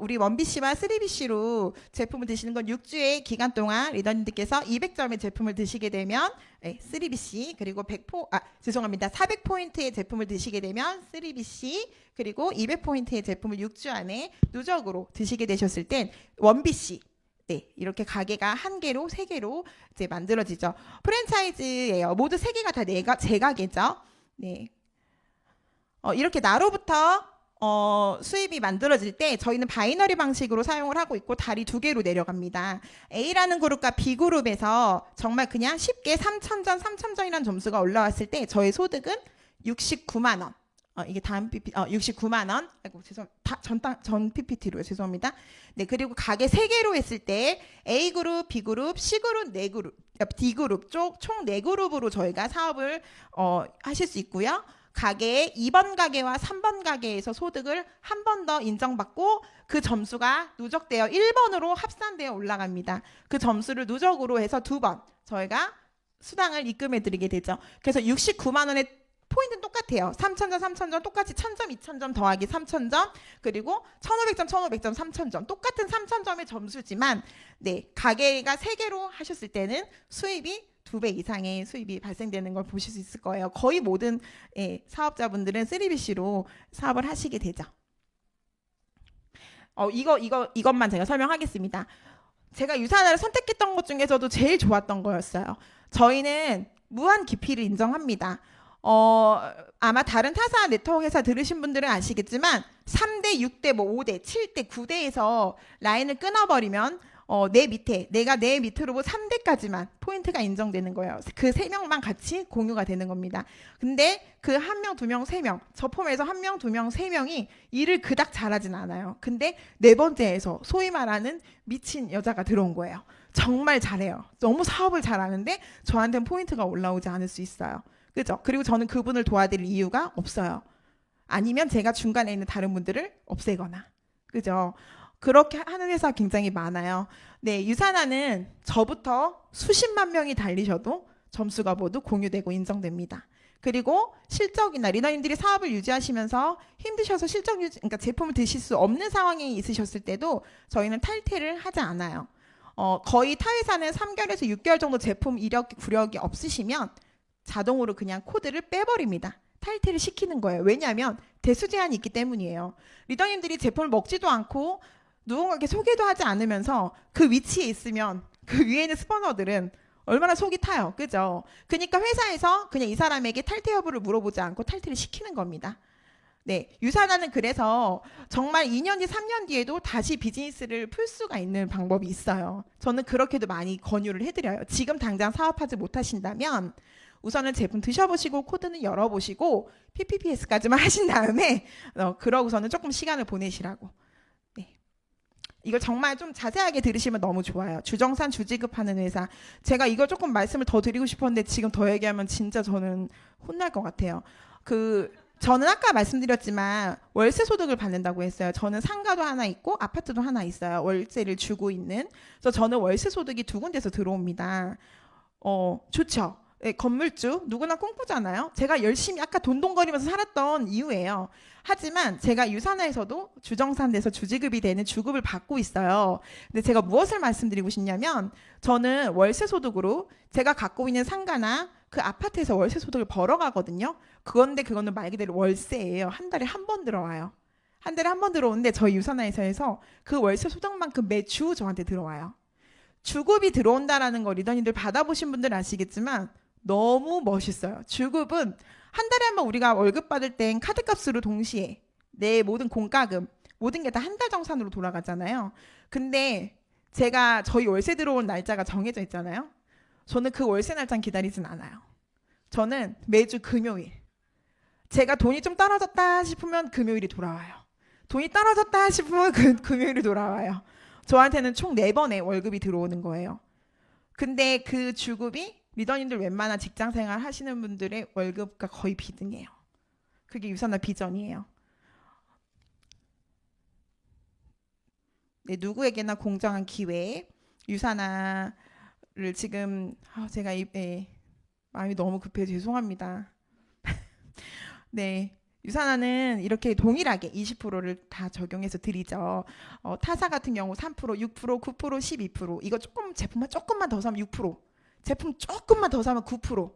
우리 1BC와 3BC로 제품을 드시는 건 6주의 기간 동안 리더님들께서 200점의 제품을 드시게 되면 3BC, 그리고 400포인트의 제품을 드시게 되면 3BC, 그리고 200포인트의 제품을 6주 안에 누적으로 드시게 되셨을 땐 1BC. 네, 이렇게 가게가 1개로 3개로 이제 만들어지죠. 프랜차이즈예요. 모두 3개가 다 제 가게죠. 네. 이렇게 나로부터 수입이 만들어질 때 저희는 바이너리 방식으로 사용을 하고 있고 달이 2개로 내려갑니다. A라는 그룹과 B그룹에서 정말 그냥 쉽게 3,000점, 3,000점이라는 점수가 올라왔을 때 저희 소득은 69만 원. 이게 다음 PPT, 69만 원. 아이고, 전 PPT로요. 죄송합니다. 네, 그리고 가게 3개로 했을 때 A그룹, B그룹, C그룹, D그룹 쪽 총 4그룹으로 저희가 사업을 하실 수 있고요. 가게의 2번 가게와 3번 가게에서 소득을 한 번 더 인정받고 그 점수가 누적되어 1번으로 합산되어 올라갑니다. 그 점수를 누적으로 해서 2번 저희가 수당을 입금해 드리게 되죠. 그래서 69만 원의 포인트는 똑같아요. 3,000점, 3,000점 똑같이 1,000점, 2,000점 더하기 3,000점 그리고 1,500점, 1,500점, 3,000점 똑같은 3,000점의 점수지만 네, 가게가 3개로 하셨을 때는 수입이 2배 이상의 수입이 발생되는 걸 보실 수 있을 거예요. 거의 모든 사업자분들은 3BC로 사업을 하시게 되죠. 이것만 제가 설명하겠습니다. 제가 유산화를 선택했던 것 중에서도 제일 좋았던 거였어요. 저희는 무한 기피를 인정합니다. 아마 다른 타사 네트워크 회사 들으신 분들은 아시겠지만 3대, 6대, 5대, 7대, 9대에서 라인을 끊어버리면 내가 내 밑으로 3대까지만 포인트가 인정되는 거예요. 그 3명만 같이 공유가 되는 겁니다. 근데 그 1명, 2명, 3명, 저 포함해서 1명, 2명, 3명이 일을 그닥 잘하진 않아요. 근데 4번째에서 소위 말하는 미친 여자가 들어온 거예요. 정말 잘해요. 너무 사업을 잘하는데 저한테는 포인트가 올라오지 않을 수 있어요. 그죠? 그리고 저는 그분을 도와드릴 이유가 없어요. 아니면 제가 중간에 있는 다른 분들을 없애거나. 그죠? 그렇게 하는 회사 굉장히 많아요. 네, 유산화는 저부터 수십만 명이 달리셔도 점수가 모두 공유되고 인정됩니다. 그리고 실적이나 리더님들이 사업을 유지하시면서 힘드셔서 그러니까 제품을 드실 수 없는 상황에 있으셨을 때도 저희는 탈퇴를 하지 않아요. 거의 타 회사는 3개월에서 6개월 정도 제품 이력, 구력이 없으시면 자동으로 그냥 코드를 빼버립니다. 탈퇴를 시키는 거예요. 왜냐하면 대수 제한이 있기 때문이에요. 리더님들이 제품을 먹지도 않고 누군가에게 소개도 하지 않으면서 그 위치에 있으면 그 위에 있는 스포너들은 얼마나 속이 타요. 그죠? 그러니까 회사에서 그냥 이 사람에게 탈퇴 여부를 물어보지 않고 탈퇴를 시키는 겁니다. 네, 유산화는 그래서 정말 2년 뒤, 3년 뒤에도 다시 비즈니스를 풀 수가 있는 방법이 있어요. 저는 그렇게도 많이 권유를 해드려요. 지금 당장 사업하지 못하신다면 우선은 제품 드셔보시고 코드는 열어보시고 PPPS까지만 하신 다음에 그러고서는 조금 시간을 보내시라고. 네. 이걸 정말 좀 자세하게 들으시면 너무 좋아요. 주정산 주지급하는 회사. 제가 이걸 조금 말씀을 더 드리고 싶었는데 지금 더 얘기하면 진짜 저는 혼날 것 같아요. 저는 아까 말씀드렸지만 월세 소득을 받는다고 했어요. 저는 상가도 하나 있고 아파트도 하나 있어요. 월세를 주고 있는. 그래서 저는 월세 소득이 2군데서 들어옵니다. 좋죠. 네, 건물주 누구나 꿈꾸잖아요. 제가 열심히 아까 돈돈거리면서 살았던 이유예요. 하지만 제가 유산화에서도 주정산돼서 주지급이 되는 주급을 받고 있어요. 근데 제가 무엇을 말씀드리고 싶냐면 저는 월세 소득으로 제가 갖고 있는 상가나 그 아파트에서 월세 소득을 벌어가거든요. 그거는 말 그대로 월세예요. 한 달에 한 번 들어와요. 한 달에 한 번 들어오는데 저희 유산화에서 그 월세 소득만큼 매주 저한테 들어와요. 주급이 들어온다라는 거 리더님들 받아보신 분들 아시겠지만 너무 멋있어요. 주급은 한 달에 한 번 우리가 월급 받을 땐 카드값으로 동시에 내 모든 공과금 모든 게 다 한 달 정산으로 돌아가잖아요. 근데 저희 월세 들어온 날짜가 정해져 있잖아요. 저는 그 월세 날짜 기다리진 않아요. 저는 매주 금요일 제가 돈이 좀 떨어졌다 싶으면 금요일이 돌아와요. 돈이 떨어졌다 싶으면 금요일이 돌아와요. 저한테는 총 4번의 월급이 들어오는 거예요. 근데 그 주급이 리더님들 웬만한 직장생활 하시는 분들의 월급과 거의 비등해요. 그게 유산화 비전이에요. 네, 누구에게나 공정한 기회, 유산화를 지금 제가 마음이 너무 급해요. 죄송합니다. 네, 유산화는 이렇게 동일하게 20%를 다 적용해서 드리죠. 타사 같은 경우 3%, 6%, 9%, 12%. 이거 제품만 조금만 더 사면 6%. 제품 조금만 더 사면 9%.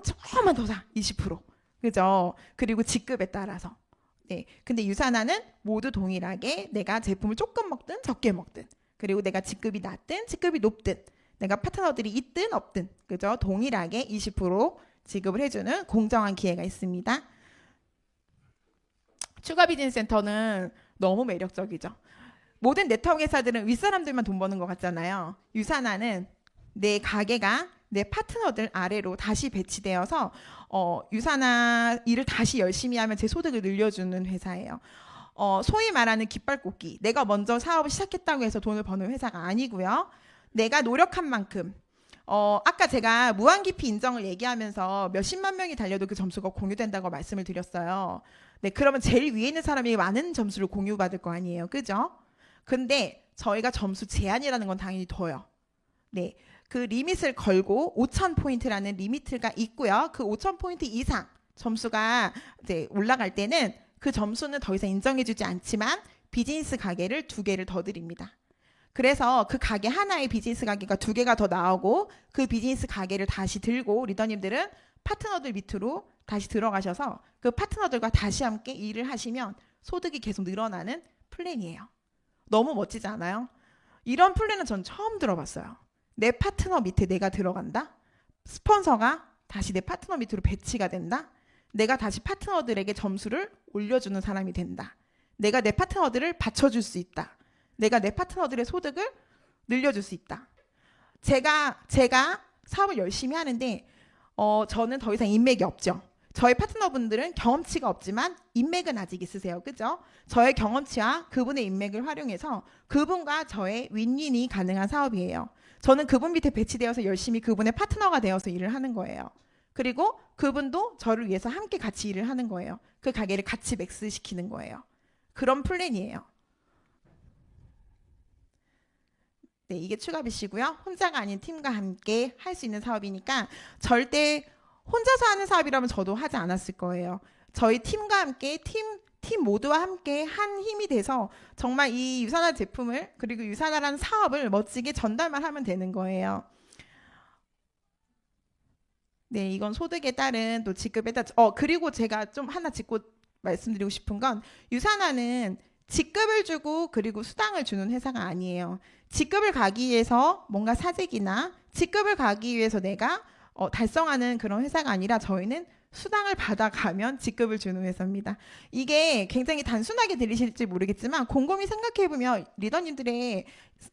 조금만 더 사 20%. 그죠? 그리고 직급에 따라서. 네. 근데 유산화는 모두 동일하게 내가 제품을 조금 먹든 적게 먹든 그리고 내가 직급이 낮든 직급이 높든 내가 파트너들이 있든 없든 그죠? 동일하게 20% 지급을 해주는 공정한 기회가 있습니다. 추가 비즈니스 센터는 너무 매력적이죠. 모든 네트워크 회사들은 윗사람들만 돈 버는 것 같잖아요. 유산화는 내 가게가 내 파트너들 아래로 다시 배치되어서 유산화 일을 다시 열심히 하면 제 소득을 늘려주는 회사예요. 소위 말하는 깃발꽂기. 내가 먼저 사업을 시작했다고 해서 돈을 버는 회사가 아니고요. 내가 노력한 만큼 아까 제가 무한기피 인정을 얘기하면서 몇십만 명이 달려도 그 점수가 공유된다고 말씀을 드렸어요. 네, 그러면 제일 위에 있는 사람이 많은 점수를 공유받을 거 아니에요. 그죠? 근데 저희가 점수 제한이라는 건 당연히 둬요. 네, 그 리밋을 걸고 5,000포인트라는 리미트가 있고요. 그 5,000포인트 이상 점수가 이제 올라갈 때는 그 점수는 더 이상 인정해주지 않지만 비즈니스 가게를 2개를 더 드립니다. 그래서 그 가게 하나의 비즈니스 가게가 두 개가 더 나오고 그 비즈니스 가게를 다시 들고 리더님들은 파트너들 밑으로 다시 들어가셔서 그 파트너들과 다시 함께 일을 하시면 소득이 계속 늘어나는 플랜이에요. 너무 멋지지 않아요? 이런 플랜은 전 처음 들어봤어요. 내 파트너 밑에 내가 들어간다? 스폰서가 다시 내 파트너 밑으로 배치가 된다? 내가 다시 파트너들에게 점수를 올려주는 사람이 된다. 내가 내 파트너들을 받쳐줄 수 있다. 내가 내 파트너들의 소득을 늘려줄 수 있다. 제가 사업을 열심히 하는데 저는 더 이상 인맥이 없죠. 저희 파트너분들은 경험치가 없지만 인맥은 아직 있으세요. 그죠? 저의 경험치와 그분의 인맥을 활용해서 그분과 저의 윈윈이 가능한 사업이에요. 저는 그분 밑에 배치되어서 열심히 그분의 파트너가 되어서 일을 하는 거예요. 그리고 그분도 저를 위해서 함께 같이 일을 하는 거예요. 그 가게를 같이 맥스시키는 거예요. 그런 플랜이에요. 네, 이게 추가비시고요. 혼자가 아닌 팀과 함께 할 수 있는 사업이니까 절대 혼자서 하는 사업이라면 저도 하지 않았을 거예요. 저희 팀과 함께 팀 모두와 함께 한 힘이 돼서 정말 이 유산화 제품을 그리고 유산화라는 사업을 멋지게 전달만 하면 되는 거예요. 네, 이건 소득에 따른 또 지급에 따른 그리고 제가 좀 하나 짚고 말씀드리고 싶은 건 유산화는 직급을 주고 그리고 수당을 주는 회사가 아니에요. 직급을 가기 위해서 뭔가 사직이나 직급을 가기 위해서 내가 달성하는 그런 회사가 아니라 저희는 수당을 받아가면 직급을 주는 회사입니다. 이게 굉장히 단순하게 들리실지 모르겠지만 곰곰이 생각해보면 리더님들의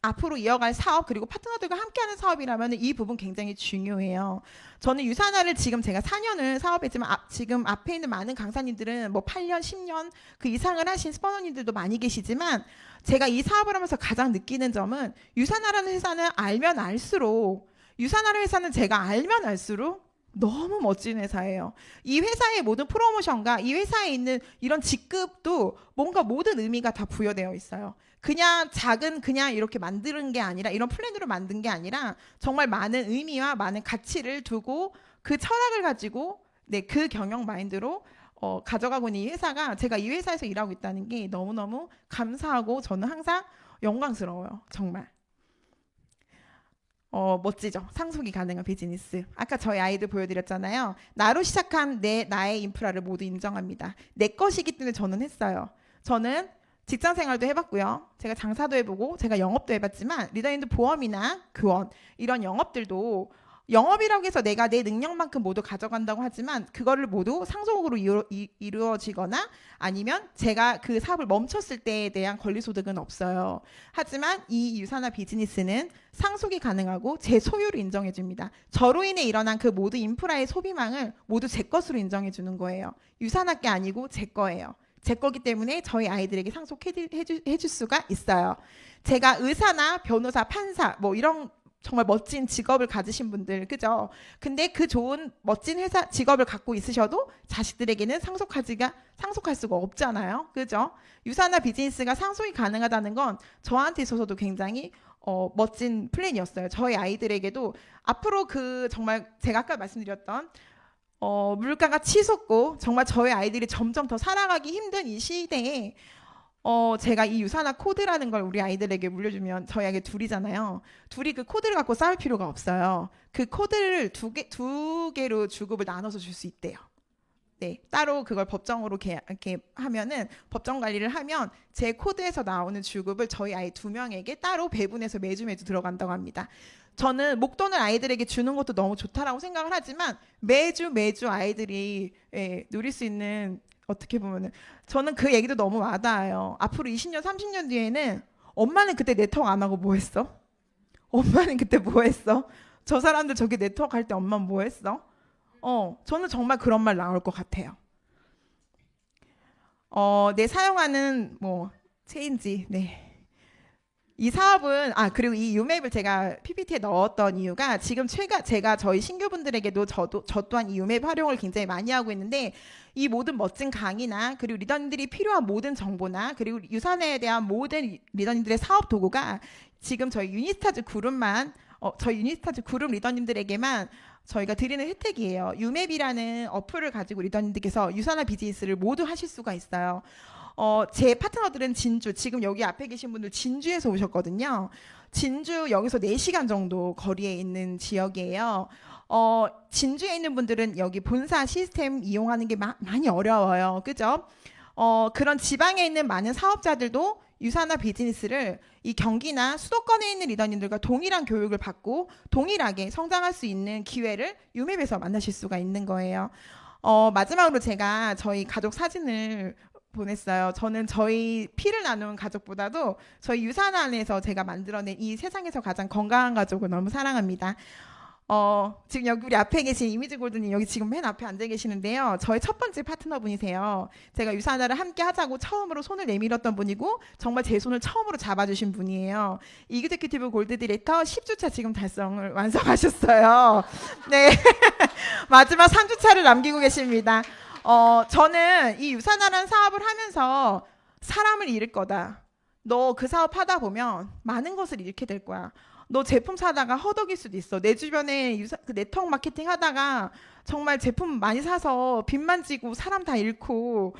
앞으로 이어갈 사업 그리고 파트너들과 함께하는 사업이라면 이 부분 굉장히 중요해요. 저는 유산화를 지금 제가 4년을 사업했지만 지금 앞에 있는 많은 강사님들은 뭐 8년, 10년 그 이상을 하신 스포너님들도 많이 계시지만 제가 이 사업을 하면서 가장 느끼는 점은 유산화라는 회사는 알면 알수록 유산화라는 회사는 제가 알면 알수록 너무 멋진 회사예요. 이 회사의 모든 프로모션과 이 회사에 있는 이런 직급도 뭔가 모든 의미가 다 부여되어 있어요. 그냥 이렇게 만드는 게 아니라 이런 플랜으로 만든 게 아니라 정말 많은 의미와 많은 가치를 두고 그 철학을 가지고 그 경영 마인드로 가져가고 있는 이 회사가 제가 이 회사에서 일하고 있다는 게 너무너무 감사하고 저는 항상 영광스러워요. 정말. 멋지죠. 상속이 가능한 비즈니스. 아까 저희 아이들 보여드렸잖아요. 나로 시작한 나의 인프라를 모두 인정합니다. 내 것이기 때문에 저는 했어요. 저는 직장 생활도 해봤고요. 제가 장사도 해보고 제가 영업도 해봤지만 리더님들 보험이나 교원 이런 영업들도 영업이라고 해서 내가 내 능력만큼 모두 가져간다고 하지만 그거를 모두 상속으로 이루어지거나 아니면 제가 그 사업을 멈췄을 때에 대한 권리소득은 없어요. 하지만 이 유산화 비즈니스는 상속이 가능하고 제 소유를 인정해 줍니다. 저로 인해 일어난 그 모든 인프라의 소비망을 모두 제 것으로 인정해 주는 거예요. 유산할 게 아니고 제 거예요. 제 거기 때문에 저희 아이들에게 상속해줄 수가 있어요. 제가 의사나 변호사, 판사 뭐 이런 정말 멋진 직업을 가지신 분들, 그죠? 근데 그 좋은 멋진 회사 직업을 갖고 있으셔도 자식들에게는 상속할 수가 없잖아요, 그죠? 유산화 비즈니스가 상속이 가능하다는 건 저한테 있어서도 굉장히 멋진 플랜이었어요. 저희 아이들에게도 앞으로 정말 제가 아까 말씀드렸던 물가가 치솟고 정말 저희 아이들이 점점 더 살아가기 힘든 이 시대에 제가 이 유산화 코드라는 걸 우리 아이들에게 물려주면 저희 아이 둘이잖아요. 둘이 그 코드를 갖고 싸울 필요가 없어요. 그 코드를 두 개로 주급을 나눠서 줄 수 있대요. 네, 따로 그걸 법정으로 이렇게 하면은 법정 관리를 하면 제 코드에서 나오는 주급을 저희 아이 2명에게 따로 배분해서 매주 들어간다고 합니다. 저는 목돈을 아이들에게 주는 것도 너무 좋다라고 생각을 하지만 매주 아이들이 누릴 수 있는 어떻게 보면은 저는 그 얘기도 너무 와닿아요. 앞으로 20년, 30년 뒤에는 엄마는 그때 네트워크 안 하고 뭐 했어? 엄마는 그때 뭐 했어? 저 사람들 저기 네트워크 할 때 엄마는 뭐 했어? 저는 정말 그런 말 나올 것 같아요. 내 사용하는 체인지, 네. 이 사업은 그리고 이 유맵을 제가 PPT에 넣었던 이유가 지금 제가 저희 신규분들에게도 저 또한 이 유맵 활용을 굉장히 많이 하고 있는데 이 모든 멋진 강의나 그리고 리더님들이 필요한 모든 정보나 그리고 유산에 대한 모든 리더님들의 사업 도구가 지금 저희 유니스타즈 그룹 리더님들에게만 저희가 드리는 혜택이에요. 유맵이라는 어플을 가지고 리더님들께서 유산화 비즈니스를 모두 하실 수가 있어요. 제 파트너들은 진주, 지금 여기 앞에 계신 분들 진주에서 오셨거든요. 진주 여기서 4시간 정도 거리에 있는 지역이에요. 진주에 있는 분들은 여기 본사 시스템 이용하는 게 많이 어려워요. 그죠? 그런 지방에 있는 많은 사업자들도 유사나 비즈니스를 이 경기나 수도권에 있는 리더님들과 동일한 교육을 받고 동일하게 성장할 수 있는 기회를 유맵에서 만나실 수가 있는 거예요. 마지막으로 제가 저희 가족 사진을 보냈어요. 저는 저희 피를 나눈 가족보다도 저희 유산 안에서 제가 만들어낸 이 세상에서 가장 건강한 가족을 너무 사랑합니다. 지금 여기 우리 앞에 계신 이미지 골드님 여기 지금 맨 앞에 앉아 계시는데요. 저의 첫 번째 파트너분이세요. 제가 유산화를 함께 하자고 처음으로 손을 내밀었던 분이고 정말 제 손을 처음으로 잡아주신 분이에요. 이그제큐티브 골드 디렉터 10주차 지금 달성을 완성하셨어요. 네. 마지막 3주차를 남기고 계십니다. 저는 이 유산화라는 사업을 하면서 사람을 잃을 거다. 너 그 사업 하다 보면 많은 것을 잃게 될 거야. 너 제품 사다가 허덕일 수도 있어. 내 주변에 그 네트워크 마케팅 하다가 정말 제품 많이 사서 빚만 지고 사람 다 잃고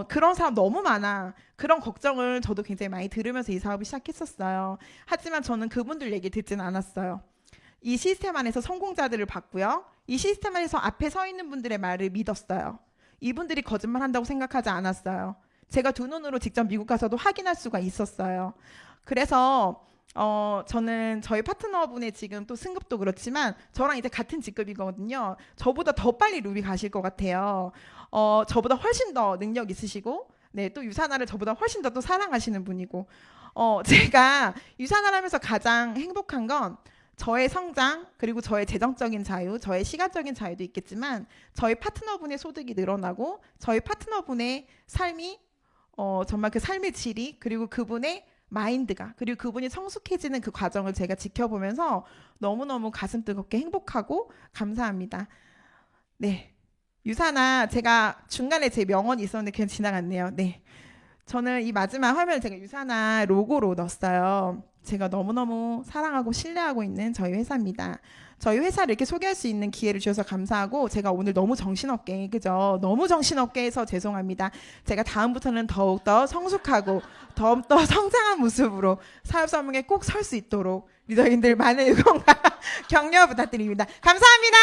그런 사람 너무 많아. 그런 걱정을 저도 굉장히 많이 들으면서 이 사업을 시작했었어요. 하지만 저는 그분들 얘기 듣진 않았어요. 이 시스템 안에서 성공자들을 봤고요. 이 시스템 안에서 앞에 서 있는 분들의 말을 믿었어요. 이분들이 거짓말 한다고 생각하지 않았어요. 제가 두 눈으로 직접 미국 가서도 확인할 수가 있었어요. 그래서 저는 저희 파트너분의 지금 또 승급도 그렇지만 저랑 이제 같은 직급이거든요. 저보다 더 빨리 루비 가실 것 같아요. 저보다 훨씬 더 능력 있으시고 네, 또 유산화를 저보다 훨씬 더 또 사랑하시는 분이고 제가 유산화를 하면서 가장 행복한 건 저의 성장 그리고 저의 재정적인 자유, 저의 시간적인 자유도 있겠지만 저희 파트너분의 소득이 늘어나고 저희 파트너분의 삶이 정말 그 삶의 질이 그리고 그분의 마인드가 그리고 그분이 성숙해지는 그 과정을 제가 지켜보면서 너무너무 가슴 뜨겁게 행복하고 감사합니다. 네, 유산화 제가 중간에 제 명언이 있었는데 그냥 지나갔네요. 네, 저는 이 마지막 화면을 제가 유산화 로고로 넣었어요. 제가 너무너무 사랑하고 신뢰하고 있는 저희 회사입니다. 저희 회사를 이렇게 소개할 수 있는 기회를 주셔서 감사하고 제가 오늘 너무 정신없게 그죠? 너무 정신없게 해서 죄송합니다. 제가 다음부터는 더욱더 성숙하고 더욱더 성장한 모습으로 사업 설명에 꼭 설 수 있도록 리더님들 많은 응원과 격려 부탁드립니다. 감사합니다.